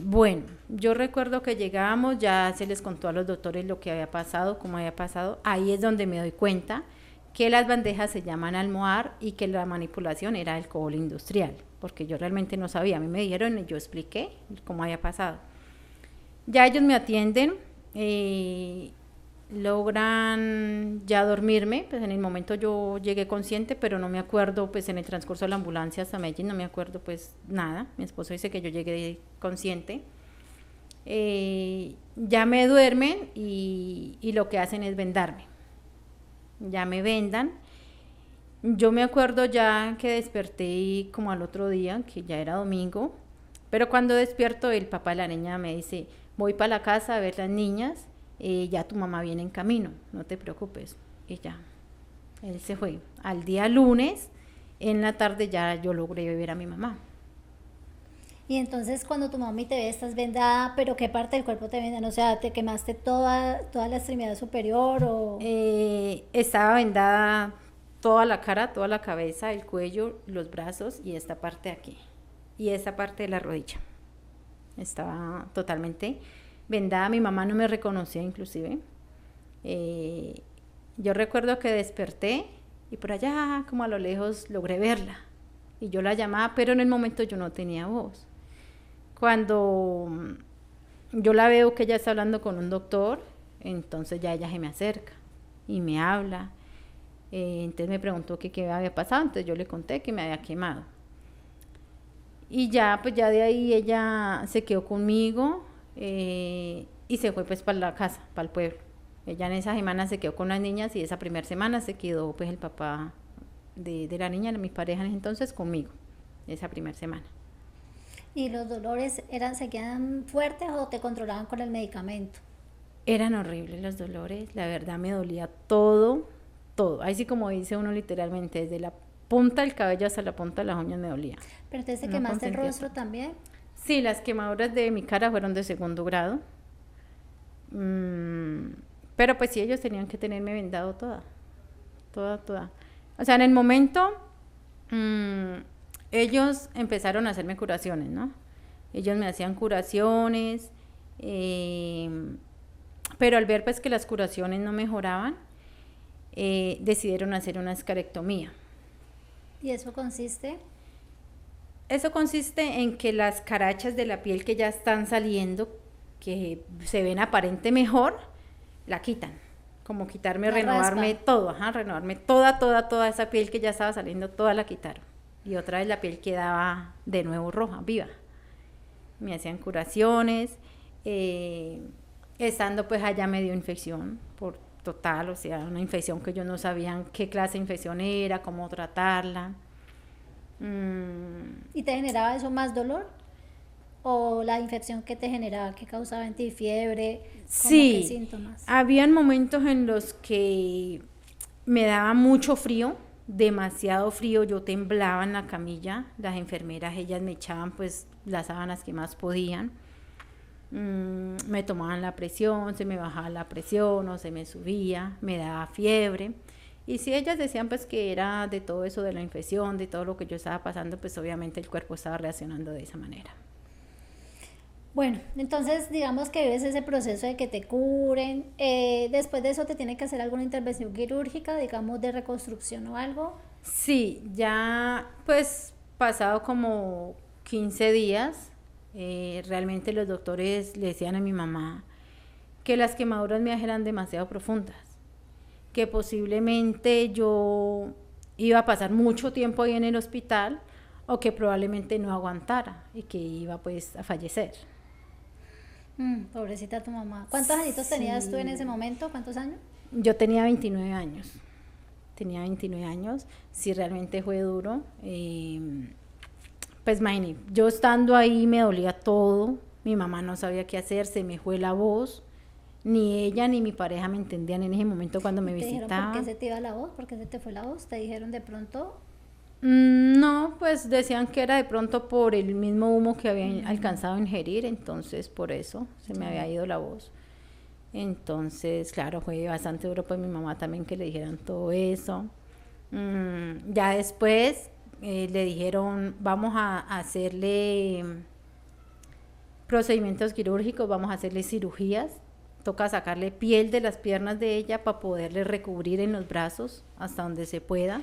Bueno, yo recuerdo que llegamos, ya se les contó a los doctores lo que había pasado, cómo había pasado. Ahí es donde me doy cuenta que las bandejas se llaman almohar y que la manipulación era alcohol industrial, porque yo realmente no sabía. A mí me dijeron y yo expliqué cómo había pasado. Ya ellos me atienden, logran ya dormirme, pues en el momento yo llegué consciente, pero no me acuerdo, pues en el transcurso de la ambulancia hasta Medellín no me acuerdo pues nada. Mi esposo dice que yo llegué consciente. Ya me duermen y lo que hacen es vendarme. Ya me vendan. Yo me acuerdo ya que desperté como al otro día, que ya era domingo, pero cuando despierto el papá de la niña me dice, voy para la casa a ver las niñas, ya tu mamá viene en camino, no te preocupes. Y ya, él se fue. Al día lunes, en la tarde ya yo logré ver a mi mamá. Y entonces cuando tu mami te ve estás vendada, pero ¿qué parte del cuerpo te vendan? O sea, ¿te quemaste toda la extremidad superior o...? Estaba vendada toda la cara, toda la cabeza, el cuello, los brazos y esta parte de aquí. Y esta parte de la rodilla. Estaba totalmente vendada. Mi mamá no me reconocía inclusive. Yo recuerdo que desperté y por allá, como a lo lejos, logré verla. Y yo la llamaba, pero en el momento yo no tenía voz. Cuando yo la veo que ella está hablando con un doctor, entonces ya ella se me acerca y me habla. Entonces me preguntó que qué había pasado, entonces yo le conté que me había quemado. Y ya, pues ya de ahí ella se quedó conmigo y se fue pues para la casa, para el pueblo. Ella en esa semana se quedó con las niñas y esa primera semana se quedó pues el papá de la niña, de mi pareja entonces, conmigo, esa primera semana. ¿Y los dolores seguían fuertes o te controlaban con el medicamento? Eran horribles los dolores, la verdad me dolía todo, todo. Ahí sí como dice uno literalmente, desde la punta del cabello hasta la punta de las uñas me dolía. ¿Pero entonces te No quemaste el consentía rostro tanto. también? Sí, las quemaduras de mi cara fueron de segundo grado. Pero pues sí, ellos tenían que tenerme vendado toda, toda, toda. O sea, en el momento, ellos empezaron a hacerme curaciones, ¿no? Ellos me hacían curaciones, pero al ver pues que las curaciones no mejoraban, decidieron hacer una escarectomía. ¿Y eso consiste? Eso consiste en que las carachas de la piel que ya están saliendo, que se ven aparente mejor, la quitan. Como quitarme, La renovarme raspa. todo, renovarme toda esa piel que ya estaba saliendo, toda la quitaron. Y otra vez la piel quedaba de nuevo roja, viva. Me hacían curaciones, estando pues allá me dio infección por total, o sea, una infección que yo no sabían qué clase de infección era, cómo tratarla. ¿Y te generaba eso más dolor? ¿O la infección que te generaba, que causaba en ti fiebre? ¿Cómo qué Sí, síntomas? habían momentos en los que me daba mucho frío, demasiado frío, yo temblaba en la camilla, las enfermeras, ellas me echaban pues las sábanas que más podían, me tomaban la presión, se me bajaba la presión o se me subía, me daba fiebre. Y si ellas decían pues que era de todo eso de la infección, de todo lo que yo estaba pasando, pues obviamente el cuerpo estaba reaccionando de esa manera. Bueno, entonces digamos que vives ese proceso de que te curen. Después de eso te tiene que hacer alguna intervención quirúrgica, digamos de reconstrucción o algo. Sí, ya pues pasado como 15 días, realmente los doctores le decían a mi mamá que las quemaduras mías eran demasiado profundas, que posiblemente yo iba a pasar mucho tiempo ahí en el hospital o que probablemente no aguantara y que iba pues a fallecer. Pobrecita tu mamá. ¿Cuántos añitos tenías tú en ese Sí. momento? ¿Cuántos años? Yo tenía 29 años. Tenía 29 años, sí realmente fue duro. Pues imagínate, yo estando ahí me dolía todo, mi mamá no sabía qué hacer, se me fue la voz, ni ella ni mi pareja me entendían en ese momento cuando me ¿Te dijeron por qué visitaban. se te iba la voz? ¿Por qué se te fue la voz? ¿Te dijeron de pronto? No, pues decían que era de pronto por el mismo humo que había alcanzado a ingerir, entonces por eso se me había ido la voz. Entonces, claro, fue bastante duro pues mi mamá también que le dijeran todo eso. Ya después le dijeron, vamos a hacerle procedimientos quirúrgicos, vamos a hacerle cirugías. Toca sacarle piel de las piernas de ella para poderle recubrir en los brazos hasta donde se pueda.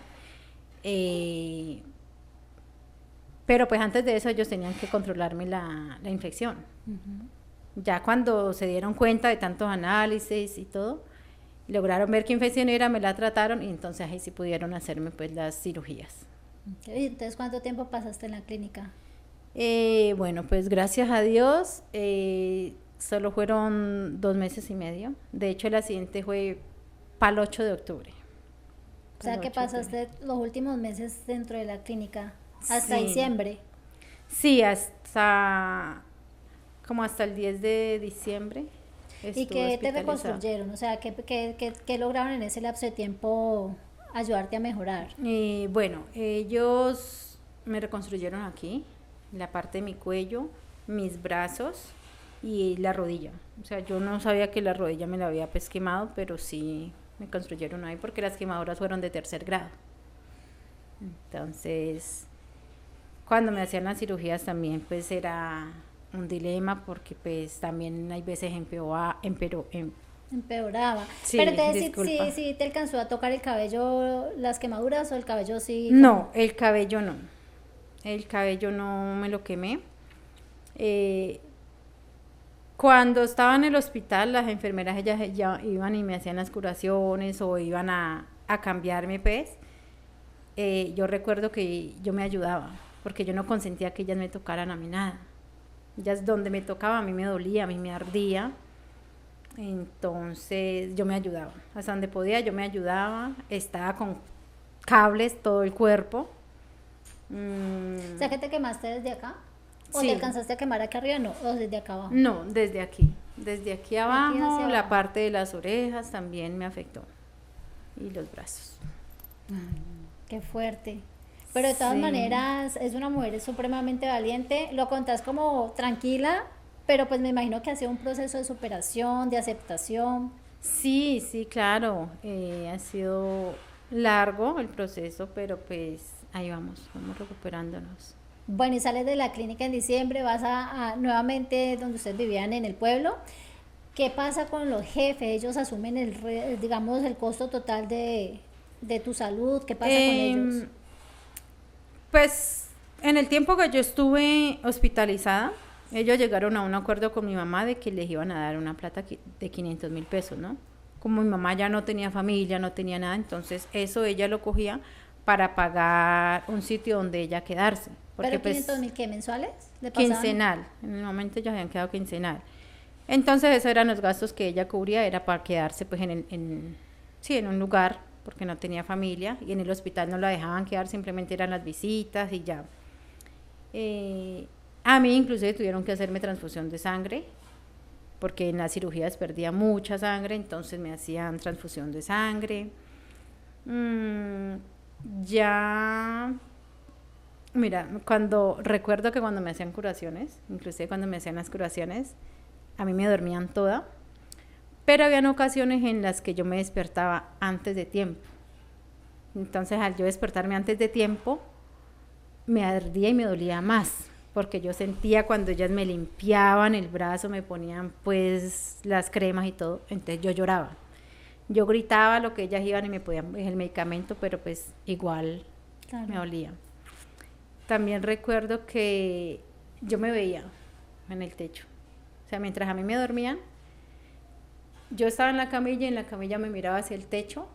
Pero pues antes de eso ellos tenían que controlarme la infección. Ya cuando se dieron cuenta de tantos análisis y todo, lograron ver qué infección era, me la trataron y entonces ahí sí pudieron hacerme pues las cirugías. ¿Y entonces cuánto tiempo pasaste en la clínica? Bueno, pues gracias a Dios, solo fueron 2 meses y medio. De hecho, el accidente fue para el 8 de octubre. O sea Para que el 8 de octubre. pasaste los últimos meses dentro de la clínica hasta Sí. diciembre. Sí, como hasta el 10 de diciembre. ¿Y Estuve qué te hospitalizada. reconstruyeron? O sea, ¿qué lograron en ese lapso de tiempo ayudarte a mejorar? Bueno, ellos me reconstruyeron aquí, la parte de mi cuello, mis brazos y la rodilla. O sea, yo no sabía que la rodilla me la había pues quemado, pero sí me construyeron ahí porque las quemaduras fueron de 3.er grado. Entonces, cuando me hacían las cirugías también pues era un dilema porque pues también hay veces Empeoraba. sí, Pero entonces disculpa. sí te alcanzó a tocar el cabello, las quemaduras o el cabello sí. No, el cabello no. El cabello no me lo quemé. Cuando estaba en el hospital, las enfermeras ellas ya iban y me hacían las curaciones o iban a cambiarme pues. Yo recuerdo que yo me ayudaba porque yo no consentía que ellas me tocaran a mí nada. Ellas donde me tocaba a mí me dolía, a mí me ardía. Entonces yo me ayudaba, hasta donde podía yo me ayudaba, estaba con cables todo el cuerpo. O sea, que te quemaste desde acá. ¿O Sí. te alcanzaste a quemar aquí arriba? No, o desde acá abajo. No, desde aquí abajo, hacia la abajo. parte de las orejas también me afectó y los brazos. Qué fuerte. Pero de todas Sí. maneras, es una mujer supremamente valiente. Lo contás como tranquila, pero pues me imagino que ha sido un proceso de superación, de aceptación. Sí, sí, claro, ha sido largo el proceso, pero pues ahí vamos recuperándonos. Bueno, y sales de la clínica en diciembre, vas a nuevamente donde ustedes vivían en el pueblo. ¿Qué pasa con los jefes? Ellos asumen digamos, el costo total de tu salud. ¿Qué pasa con ellos? Pues en el tiempo que yo estuve hospitalizada, ellos llegaron a un acuerdo con mi mamá de que les iban a dar una plata de 500.000 pesos, ¿no? Como mi mamá ya no tenía familia, no tenía nada, entonces eso ella lo cogía para pagar un sitio donde ella quedarse. Porque ¿Pero pues 500.000 qué mensuales? ¿Le pasaban? quincenal, en el momento ya habían quedado quincenal. Entonces esos eran los gastos que ella cubría, era para quedarse pues sí, en un lugar, porque no tenía familia, y en el hospital no la dejaban quedar, simplemente eran las visitas y ya. A mí inclusive tuvieron que hacerme transfusión de sangre, porque en las cirugías perdía mucha sangre, entonces me hacían transfusión de sangre. Ya, mira, recuerdo que cuando me hacían curaciones, inclusive cuando me hacían las curaciones, a mí me dormían toda, pero habían ocasiones en las que yo me despertaba antes de tiempo. Entonces, al yo despertarme antes de tiempo, me ardía y me dolía más, porque yo sentía cuando ellas me limpiaban el brazo, me ponían pues las cremas y todo, entonces yo lloraba. Yo gritaba lo que ellas iban y me podían el medicamento, pero pues igual Claro. me dolía. También recuerdo que yo me veía en el techo. O sea, mientras a mí me dormían, yo estaba en la camilla y en la camilla me miraba hacia el techo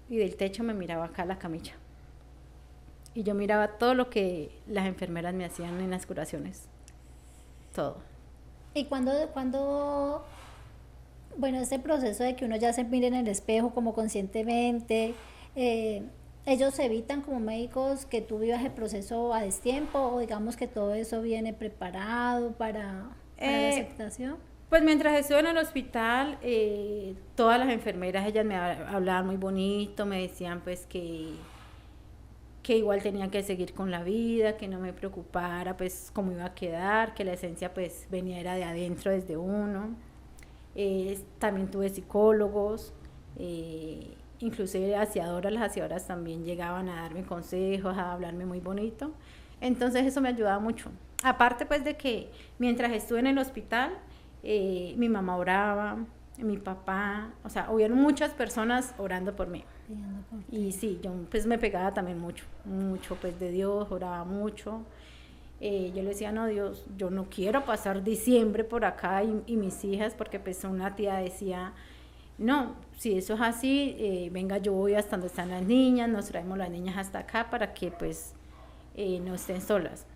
y del techo me miraba acá a la camilla. Y yo miraba todo lo que las enfermeras me hacían en las curaciones. Todo. ¿Y bueno, este proceso de que uno ya se mire en el espejo como conscientemente, ellos evitan como médicos que tú vivas el proceso a destiempo o digamos que todo eso viene preparado para la aceptación? Pues mientras estuve en el hospital, todas las enfermeras, ellas me hablaban muy bonito, me decían pues que igual tenía que seguir con la vida, que no me preocupara pues cómo iba a quedar, que la esencia pues venía era de adentro desde uno. También tuve psicólogos, inclusive las aseadoras también llegaban a darme consejos, a hablarme muy bonito. Entonces eso me ayudaba mucho. Aparte pues de que mientras estuve en el hospital, mi mamá oraba, mi papá, o sea, hubieron muchas personas orando por mí. Y sí, yo pues me pegaba también mucho pues de Dios, oraba mucho. Yo le decía, no Dios, yo no quiero pasar diciembre por acá y mis hijas, porque pues una tía decía, no, si eso es así, venga, yo voy hasta donde están las niñas, nos traemos las niñas hasta acá para que pues no estén solas.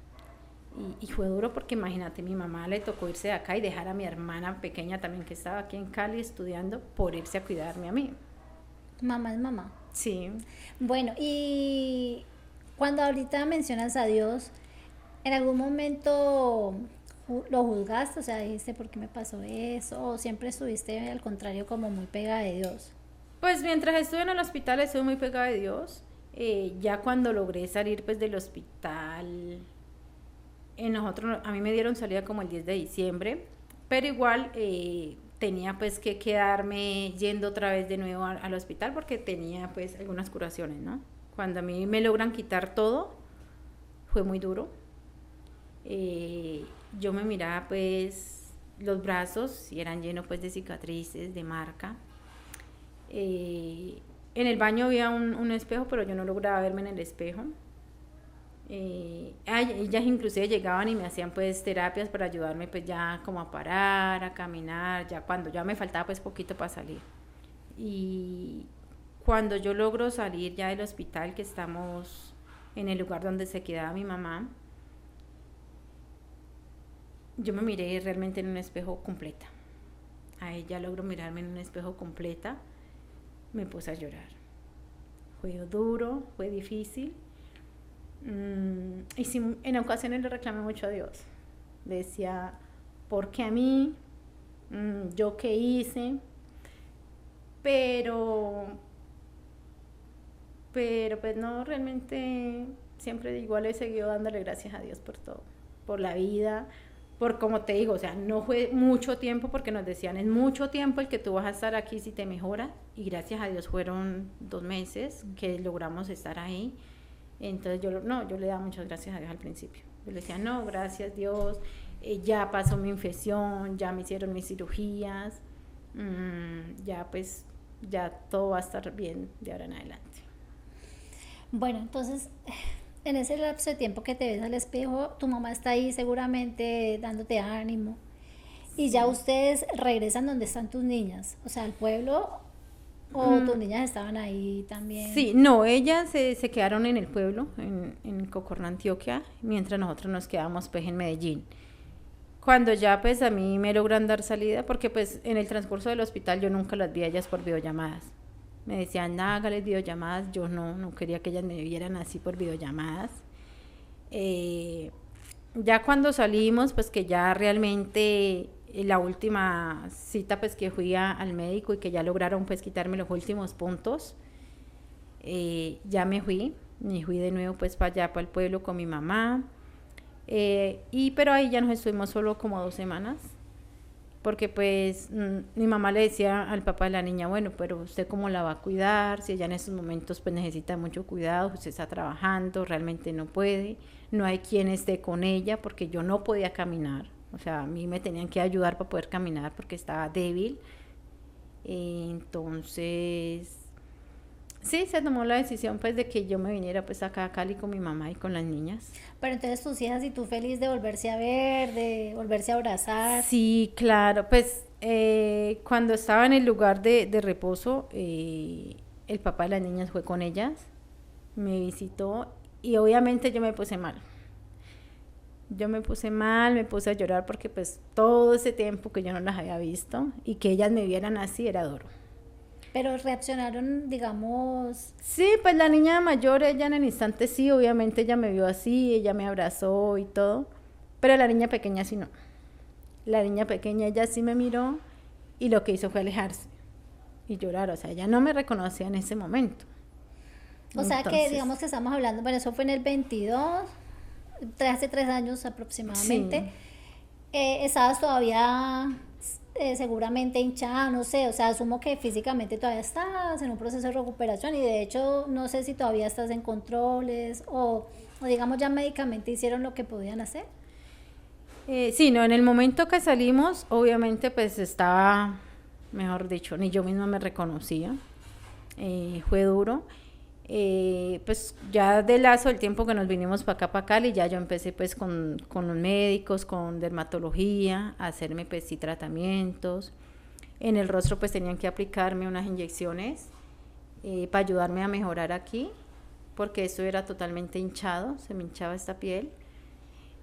Y fue duro porque imagínate, mi mamá le tocó irse de acá y dejar a mi hermana pequeña también que estaba aquí en Cali estudiando por irse a cuidarme a mí. Mamá es mamá. Sí. Bueno, y cuando ahorita mencionas a Dios, ¿en algún momento lo juzgaste? O sea, dijiste, ¿por qué me pasó eso? ¿O siempre estuviste, al contrario, como muy pegada de Dios? Pues mientras estuve en el hospital estuve muy pegada de Dios. Ya cuando logré salir pues del hospital, a mí me dieron salida como el 10 de diciembre, pero igual tenía pues que quedarme yendo otra vez de nuevo al hospital porque tenía pues algunas curaciones, ¿no? Cuando a mí me logran quitar todo, fue muy duro. Yo me miraba pues los brazos y eran llenos pues de cicatrices, de marca. En el baño había un espejo, pero yo no lograba verme en el espejo. Ellas inclusive llegaban y me hacían pues terapias para ayudarme pues ya como a parar, a caminar, ya cuando ya me faltaba pues poquito para salir. Y cuando yo logro salir ya del hospital, que estamos en el lugar donde se quedaba mi mamá, yo me miré realmente en un espejo completa. A ella logro mirarme en un espejo completa, me puse a llorar. Fue duro, fue difícil. Y sí, en ocasiones le reclamé mucho a Dios. Le decía, ¿por qué a mí? ¿Yo qué hice? Pero pues no, realmente siempre igual he seguido dándole gracias a Dios por todo, por la vida, por como te digo, o sea, no fue mucho tiempo porque nos decían, es mucho tiempo el que tú vas a estar aquí si te mejora, y gracias a Dios fueron 2 meses que logramos estar ahí. Entonces yo le daba muchas gracias a Dios al principio. Yo le decía, no, gracias Dios, ya pasó mi infección, ya me hicieron mis cirugías, ya pues, ya todo va a estar bien de ahora en adelante. Bueno, entonces, en ese lapso de tiempo que te ves al espejo, tu mamá está ahí seguramente dándote ánimo. Y ya ustedes regresan donde están tus niñas, o sea, al pueblo, o tus niñas estaban ahí también. Sí, no, ellas se quedaron en el pueblo, en Cocorná, Antioquia, mientras nosotros nos quedamos pues en Medellín. Cuando ya pues a mí me logran dar salida, porque pues en el transcurso del hospital yo nunca las vi a ellas por videollamadas. Me decían, hágales videollamadas, yo no quería que ellas me vieran así por videollamadas. Ya cuando salimos, pues que ya realmente la última cita pues que fui al médico y que ya lograron pues quitarme los últimos puntos, ya me fui de nuevo pues para allá, para el pueblo con mi mamá, pero ahí ya nos estuvimos solo como 2 semanas, porque pues mi mamá le decía al papá de la niña, bueno, pero usted cómo la va a cuidar, si ella en estos momentos pues necesita mucho cuidado, usted está trabajando, realmente no puede, no hay quien esté con ella, porque yo no podía caminar, o sea, a mí me tenían que ayudar para poder caminar porque estaba débil. Entonces sí, se tomó la decisión pues de que yo me viniera pues acá a Cali con mi mamá y con las niñas. Pero entonces tus hijas y tú feliz de volverse a ver, de volverse a abrazar. Sí, claro, pues cuando estaba en el lugar de reposo, el papá de las niñas fue con ellas, me visitó y obviamente yo me puse mal. Me puse a llorar porque pues todo ese tiempo que yo no las había visto y que ellas me vieran así era duro. Pero reaccionaron, digamos... Sí, pues la niña mayor, ella en el instante sí, obviamente ella me vio así, ella me abrazó y todo, pero la niña pequeña sí no. La niña pequeña, ella sí me miró y lo que hizo fue alejarse y llorar, o sea, ella no me reconocía en ese momento. O sea que digamos que estamos hablando, bueno, eso fue en el 22, hace 3 años aproximadamente. Sí. Estabas todavía... seguramente hinchada, no sé, o sea, asumo que físicamente todavía estás en un proceso de recuperación y de hecho no sé si todavía estás en controles o digamos ya médicamente hicieron lo que podían hacer. Sí, no, en el momento que salimos, obviamente pues estaba, mejor dicho, ni yo misma me reconocía, fue duro. Pues ya de lazo el tiempo que nos vinimos para acá, para Cali, ya yo empecé pues con los médicos, con dermatología, a hacerme pues sí tratamientos. En el rostro pues tenían que aplicarme unas inyecciones para ayudarme a mejorar aquí, porque eso era totalmente hinchado, se me hinchaba esta piel,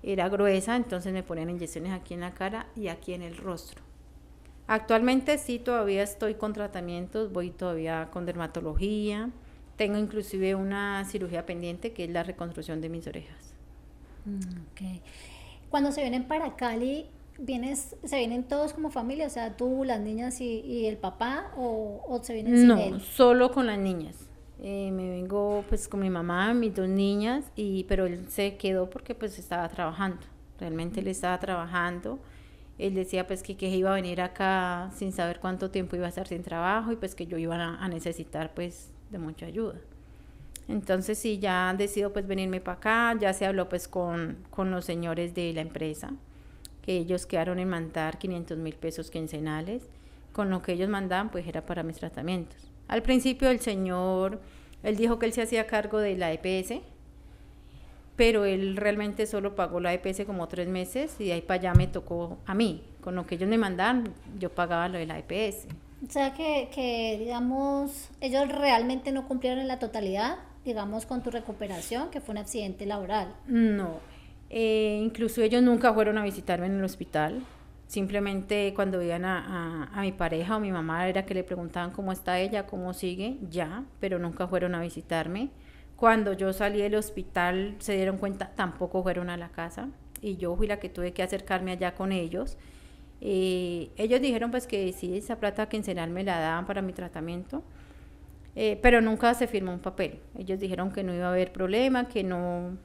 era gruesa, entonces me ponían inyecciones aquí en la cara y aquí en el rostro. Actualmente sí, todavía estoy con tratamientos, voy todavía con dermatología. Tengo inclusive una cirugía pendiente que es la reconstrucción de mis orejas. Okay. Cuando se vienen para Cali, ¿se vienen todos como familia? O sea, tú, las niñas y el papá, o se vienen sin él? No, solo con las niñas. Me vengo pues con mi mamá, mis 2 niñas, pero él se quedó porque pues estaba trabajando. realmente él estaba trabajando. Él decía pues que iba a venir acá sin saber cuánto tiempo iba a estar sin trabajo y pues que yo iba a necesitar pues de mucha ayuda. Entonces sí, ya decido pues venirme para acá, ya se habló pues con los señores de la empresa, que ellos quedaron en mandar 500.000 pesos quincenales, con lo que ellos mandaban pues era para mis tratamientos. Al principio el señor, él dijo que él se hacía cargo de la EPS, pero él realmente solo pagó la EPS como 3 meses y de ahí para allá me tocó a mí, con lo que ellos me mandaban yo pagaba lo de la EPS. O sea que, digamos, ellos realmente no cumplieron en la totalidad, digamos, con tu recuperación, que fue un accidente laboral. No, incluso ellos nunca fueron a visitarme en el hospital. Simplemente cuando veían a mi pareja o mi mamá era que le preguntaban cómo está ella, cómo sigue, ya, pero nunca fueron a visitarme. Cuando yo salí del hospital se dieron cuenta, tampoco fueron a la casa y yo fui la que tuve que acercarme allá con ellos. Ellos dijeron pues que sí, esa plata quincenal me la daban para mi tratamiento, pero nunca se firmó un papel. Ellos dijeron que no iba a haber problema, que no,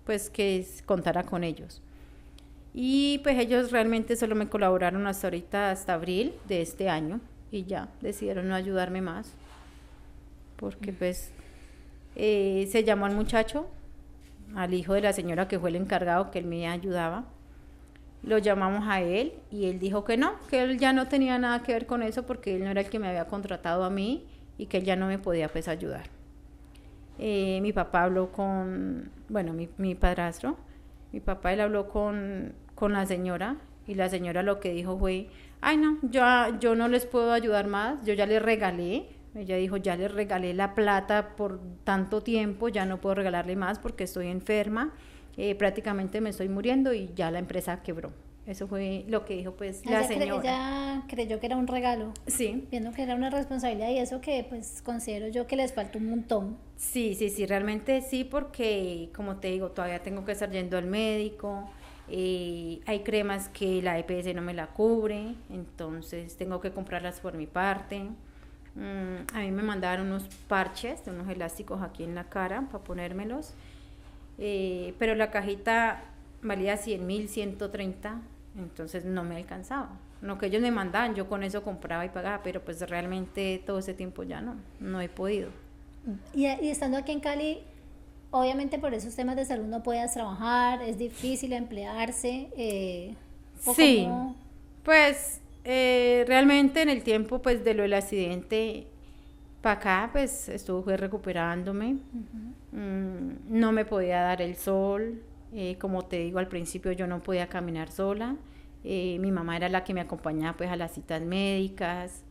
pues que contara con ellos. Y pues ellos realmente solo me colaboraron hasta ahorita, hasta abril de este año, y ya decidieron no ayudarme más, porque pues se llamó al muchacho, al hijo de la señora que fue el encargado que él me ayudaba, lo llamamos a él y él dijo que no, que él ya no tenía nada que ver con eso porque él no era el que me había contratado a mí y que él ya no me podía pues ayudar. Mi papá habló con, bueno, mi padrastro, mi papá él habló con la señora y la señora lo que dijo fue, ay no, yo no les puedo ayudar más, yo ya les regalé, ella dijo, ya les regalé la plata por tanto tiempo, ya no puedo regalarle más porque estoy enferma, prácticamente me estoy muriendo y ya la empresa quebró. Eso fue lo que dijo pues la señora. Ella creyó que era un regalo. Sí. Viendo que era una responsabilidad y eso que pues considero yo que les falta un montón. Sí, realmente sí, porque como te digo, todavía tengo que estar yendo al médico, hay cremas que la EPS no me la cubre, entonces tengo que comprarlas por mi parte. A mí me mandaron unos parches, unos elásticos aquí en la cara para ponérmelos, pero la cajita valía 100.000, 130, entonces no me alcanzaba. Lo que ellos me mandaban, yo con eso compraba y pagaba, pero pues realmente todo ese tiempo ya no he podido. Y estando aquí en Cali, obviamente por esos temas de salud no puedes trabajar, es difícil emplearse. Sí, pues realmente en el tiempo pues de lo del accidente para acá pues estuve recuperándome. No me podía dar el sol, como te digo al principio yo no podía caminar sola, mi mamá era la que me acompañaba pues a las citas médicas.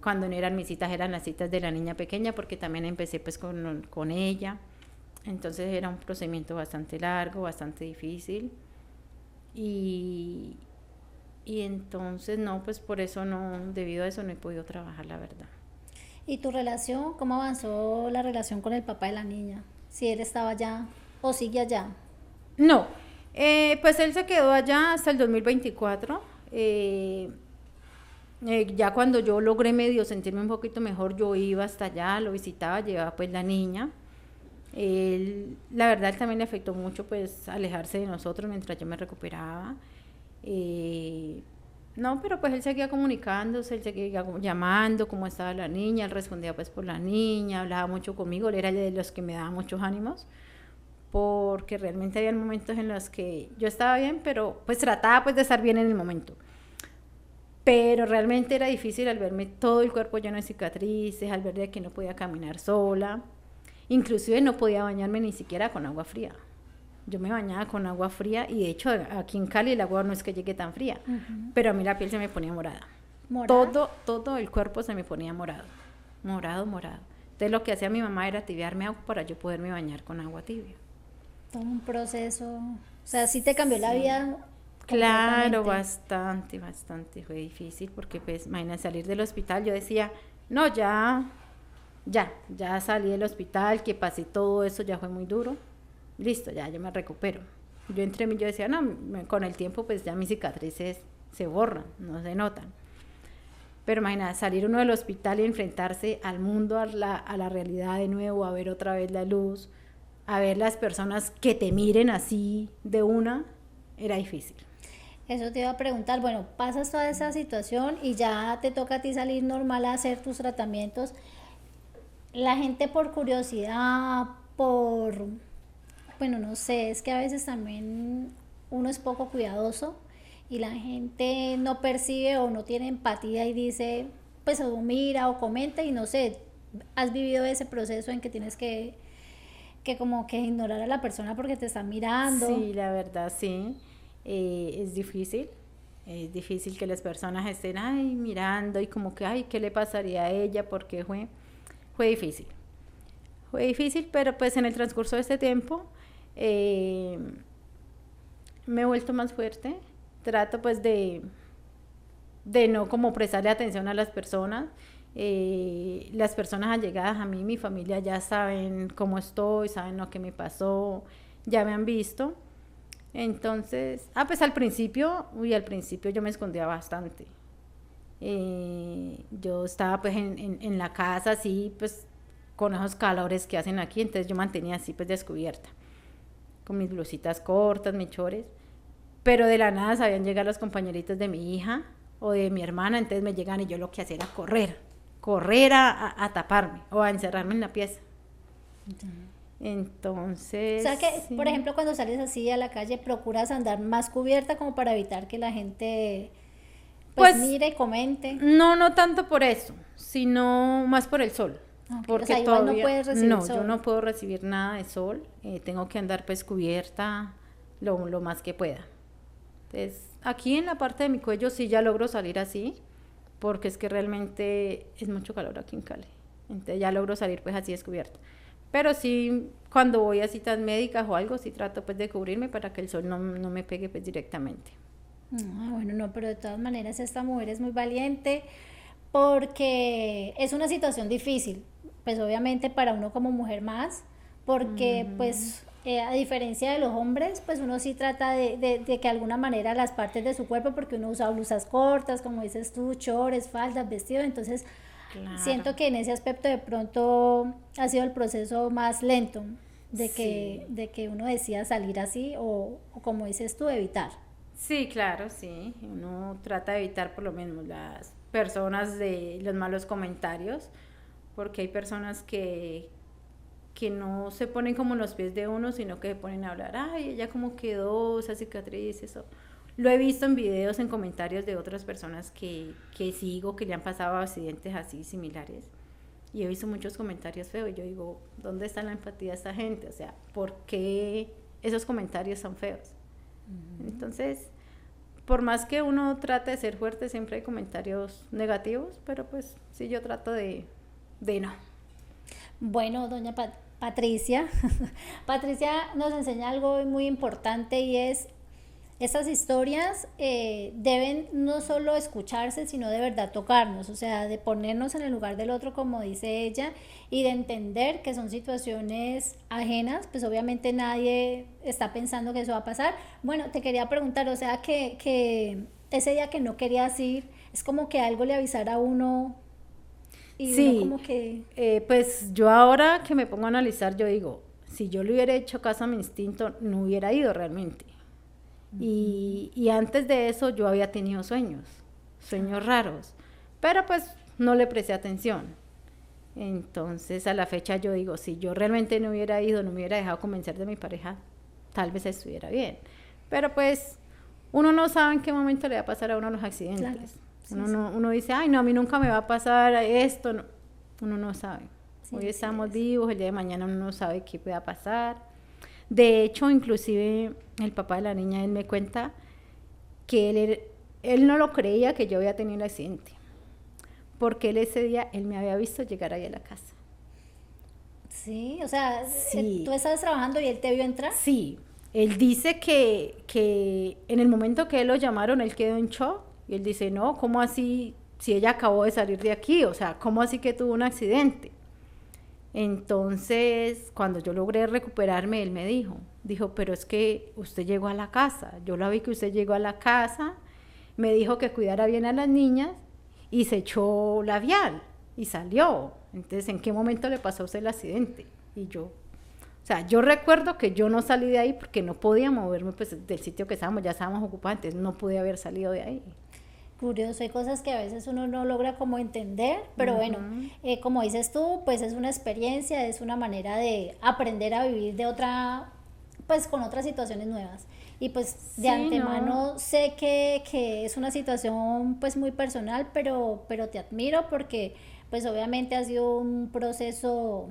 Cuando no eran mis citas eran las citas de la niña pequeña porque también empecé pues con ella, entonces era un procedimiento bastante largo, bastante difícil y entonces no, pues por eso no, debido a eso no he podido trabajar, la verdad. ¿Y tu relación, cómo avanzó la relación con el papá de la niña? Si él estaba allá o sigue allá. No, pues él se quedó allá hasta el 2024. Ya cuando yo logré medio sentirme un poquito mejor, yo iba hasta allá, lo visitaba, llevaba pues la niña. La verdad también le afectó mucho pues alejarse de nosotros mientras yo me recuperaba. No, pero pues él seguía comunicándose, él seguía llamando cómo estaba la niña, él respondía pues por la niña, hablaba mucho conmigo, él era de los que me daba muchos ánimos, porque realmente había momentos en los que yo estaba bien, pero pues trataba pues de estar bien en el momento. Pero realmente era difícil al verme todo el cuerpo lleno de cicatrices, al ver de que no podía caminar sola, inclusive no podía bañarme ni siquiera con agua fría. Yo me bañaba con agua fría y de hecho aquí en Cali el agua no es que llegue tan fría, pero a mí la piel se me ponía morada. Todo el cuerpo se me ponía morado. Entonces lo que hacía mi mamá era tibiarme agua para yo poderme bañar con agua tibia. Todo un proceso, o sea, sí te cambió la vida. Claro, bastante, fue difícil porque pues imagínate salir del hospital, yo decía, no, ya salí del hospital, que pasé todo eso, ya fue muy duro, listo, ya yo me recupero. Yo yo decía, no, con el tiempo pues ya mis cicatrices se borran, no se notan. Pero imagínate, salir uno del hospital y enfrentarse al mundo, a la realidad de nuevo, a ver otra vez la luz, a ver las personas que te miren así de una, era difícil. Eso te iba a preguntar, bueno, pasas toda esa situación y ya te toca a ti salir normal a hacer tus tratamientos. La gente por curiosidad, bueno, no sé, es que a veces también uno es poco cuidadoso y la gente no percibe o no tiene empatía y dice, pues o mira o comenta y no sé, has vivido ese proceso en que tienes que como que ignorar a la persona porque te está mirando. Sí, la verdad, sí. Es difícil. Es difícil que las personas estén, ay, mirando y como que, ay, ¿qué le pasaría a ella? Porque fue difícil. Fue difícil, pero pues en el transcurso de este tiempo me he vuelto más fuerte. Trato pues de no como prestarle atención a las personas allegadas a mí, mi familia ya saben cómo estoy, saben lo que me pasó, ya me han visto. Entonces, pues al principio yo me escondía bastante. Yo estaba pues en la casa así pues con esos calores que hacen aquí, entonces yo mantenía así pues descubierta, con mis blusitas cortas, mis chores, pero de la nada sabían llegar los compañeritos de mi hija o de mi hermana, entonces me llegan y yo lo que hacía era correr a taparme o a encerrarme en la pieza. Entonces... O sea que, sí. por ejemplo, cuando sales así a la calle, procuras andar más cubierta como para evitar que la gente pues mire y comente. No tanto por eso, sino más por el sol. Okay, Porque o sea, igual todavía, no puedes recibir sol. yo no puedo recibir nada de sol, tengo que andar pues cubierta lo más que pueda. Entonces, aquí en la parte de mi cuello sí ya logro salir así, porque es que realmente es mucho calor aquí en Cali. Entonces ya logro salir pues así descubierta. Pero sí, cuando voy a citas médicas o algo, sí trato pues de cubrirme para que el sol no me pegue pues directamente. Bueno, no, pero de todas maneras esta mujer es muy valiente porque es una situación difícil, pues obviamente para uno como mujer más, porque pues a diferencia de los hombres, pues uno sí trata de que de alguna manera las partes de su cuerpo, porque uno usa blusas cortas, como dices tú, chores, faldas, vestidos, entonces claro, siento que en ese aspecto de pronto ha sido el proceso más lento de que uno decida salir así o como dices tú, evitar. Sí, claro, sí. Uno trata de evitar por lo menos las personas de los malos comentarios, porque hay personas que no se ponen como en los pies de uno, sino que se ponen a hablar, ay, ella cómo quedó, esa cicatriz, eso. Lo he visto en videos, en comentarios de otras personas que sigo, que le han pasado accidentes así similares, y he visto muchos comentarios feos, y yo digo, ¿dónde está la empatía de esta gente? O sea, ¿por qué esos comentarios son feos? Entonces, por más que uno trate de ser fuerte, siempre hay comentarios negativos, pero pues sí, yo trato de no. Bueno, doña Patricia, Patricia nos enseña algo muy importante y es, estas historias deben no solo escucharse, sino de verdad tocarnos, o sea, de ponernos en el lugar del otro, como dice ella, y de entender que son situaciones ajenas, pues obviamente nadie está pensando que eso va a pasar. Bueno, te quería preguntar, o sea, que ese día que no querías ir, es como que algo le avisara a uno y sí, uno como que... pues yo ahora que me pongo a analizar, yo digo, si yo le hubiera hecho caso a mi instinto, no hubiera ido realmente. Y antes de eso yo había tenido sueños raros, pero pues no le presté atención. Entonces a la fecha yo digo, si yo realmente no hubiera ido, no me hubiera dejado convencer de mi pareja, tal vez estuviera bien. Pero pues uno no sabe en qué momento le va a pasar a uno los accidentes. Claro. Uno dice, ay no, a mí nunca me va a pasar esto. No. Uno no sabe. Hoy estamos vivos, el día de mañana uno no sabe qué pueda pasar. De hecho, inclusive el papá de la niña, él me cuenta que él no lo creía que yo había tenido un accidente, porque él ese día, él me había visto llegar ahí a la casa. Sí, o sea, tú estabas trabajando y él te vio entrar. Sí, él dice que en el momento que él lo llamaron, él quedó en shock, y él dice, no, ¿cómo así? Si ella acabó de salir de aquí, o sea, ¿cómo así que tuvo un accidente? Entonces, cuando yo logré recuperarme, él me dijo, pero es que usted llegó a la casa, yo la vi que usted llegó a la casa, me dijo que cuidara bien a las niñas y se echó labial y salió. Entonces, ¿en qué momento le pasó a usted el accidente? Y yo, o sea, yo recuerdo que yo no salí de ahí porque no podía moverme pues del sitio que estábamos, ya estábamos ocupados, entonces no pude haber salido de ahí. Curioso, hay cosas que a veces uno no logra como entender, pero bueno, como dices tú, pues es una experiencia, es una manera de aprender a vivir de otra, pues con otras situaciones nuevas. Y pues de Sí, antemano no. sé que es una situación pues muy personal, pero te admiro porque pues obviamente ha sido un proceso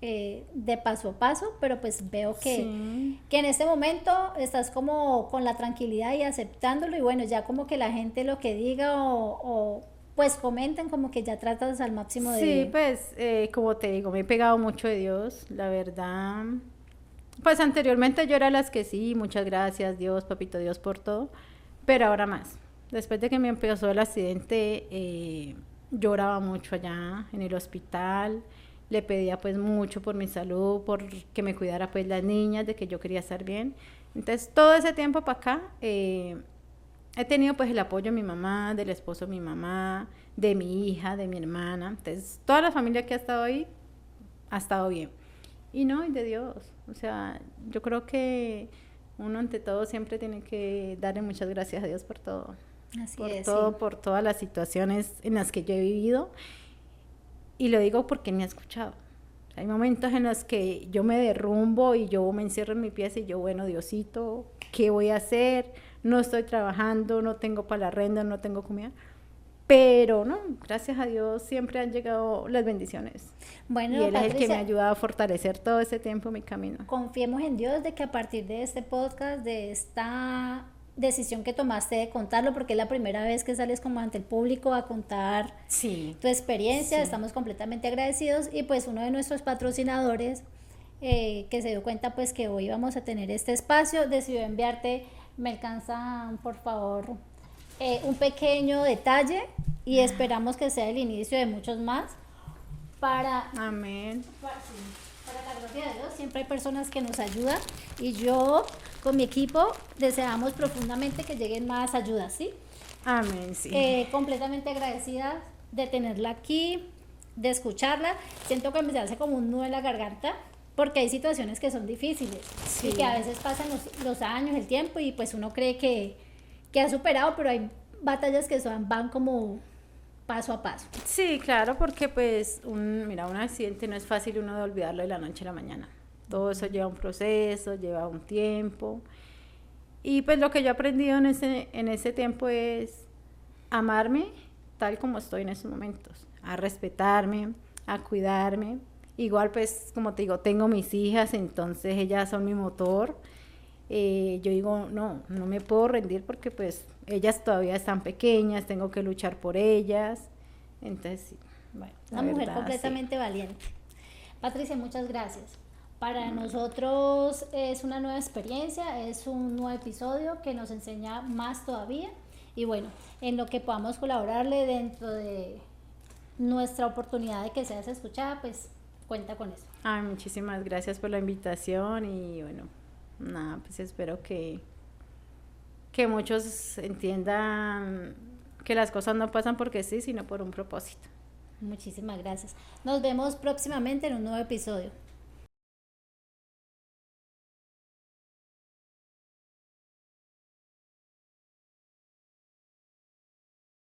de paso a paso, pero pues veo Sí. que en este momento estás como con la tranquilidad y aceptándolo y bueno, ya como que la gente lo que diga o pues comenten como que ya tratas al máximo Sí, de... pues como te digo, me he pegado mucho de Dios, la verdad. Pues anteriormente yo era las que sí, muchas gracias Dios, papito Dios por todo, pero ahora más. Después de que me empezó el accidente, lloraba mucho allá en el hospital, le pedía pues mucho por mi salud, por que me cuidara pues las niñas, de que yo quería estar bien. Entonces todo ese tiempo para acá he tenido pues el apoyo de mi mamá, del esposo de mi mamá, de mi hija, de mi hermana. Entonces toda la familia que ha estado ahí ha estado bien. Y no, y de Dios. O sea, yo creo que uno ante todo siempre tiene que darle muchas gracias a Dios por todo. Así Por es, todo, sí. por todas las situaciones en las que yo he vivido. Y lo digo porque me ha escuchado. Hay momentos en los que yo me derrumbo y yo me encierro en mi pieza y yo, bueno, Diosito, ¿qué voy a hacer? No estoy trabajando, no tengo para la renta, no tengo comida. Pero no, gracias a Dios siempre han llegado las bendiciones. Y Bueno, Él es el que me ha Patricia, ayudado a fortalecer todo ese tiempo mi camino. confiemos en Dios de que a partir de este podcast, de esta decisión que tomaste de contarlo, porque es la primera vez que sales como ante el público a contar Sí, tu experiencia, sí. estamos completamente agradecidos y pues uno de nuestros patrocinadores que se dio cuenta pues que hoy vamos a tener este espacio, decidió enviarte, me alcanza por favor un pequeño detalle y esperamos que sea el inicio de muchos más para Amén. sí, para la gloria de Dios, siempre hay personas que nos ayudan y yo con mi equipo deseamos profundamente que lleguen más ayudas, ¿sí? Amén, sí. Completamente agradecida de tenerla aquí, de escucharla. Siento que me se hace como un nudo en la garganta porque hay situaciones que son difíciles Sí. y que a veces pasan los años, el tiempo y pues uno cree que ha superado, pero hay batallas que van como paso a paso. Sí, claro, porque pues, mira, un accidente no es fácil uno de olvidarlo de la noche a la mañana. Todo eso lleva un proceso, lleva un tiempo. Y pues lo que yo he aprendido en ese tiempo es amarme tal como estoy en esos momentos, a respetarme, a cuidarme. Igual pues, como te digo, tengo mis hijas, entonces ellas son mi motor. Yo digo, no, no me puedo rendir porque pues ellas todavía están pequeñas, tengo que luchar por ellas. Entonces, sí, bueno, Una la mujer verdad, completamente valiente. Patricia, muchas gracias. Para nosotros es una nueva experiencia, es un nuevo episodio que nos enseña más todavía. Y bueno, en lo que podamos colaborarle dentro de nuestra oportunidad de que seas escuchada, pues cuenta con eso. Ay, muchísimas gracias por la invitación y bueno, nada, pues espero que muchos entiendan que las cosas no pasan porque sí, sino por un propósito. Muchísimas gracias. Nos vemos próximamente en un nuevo episodio.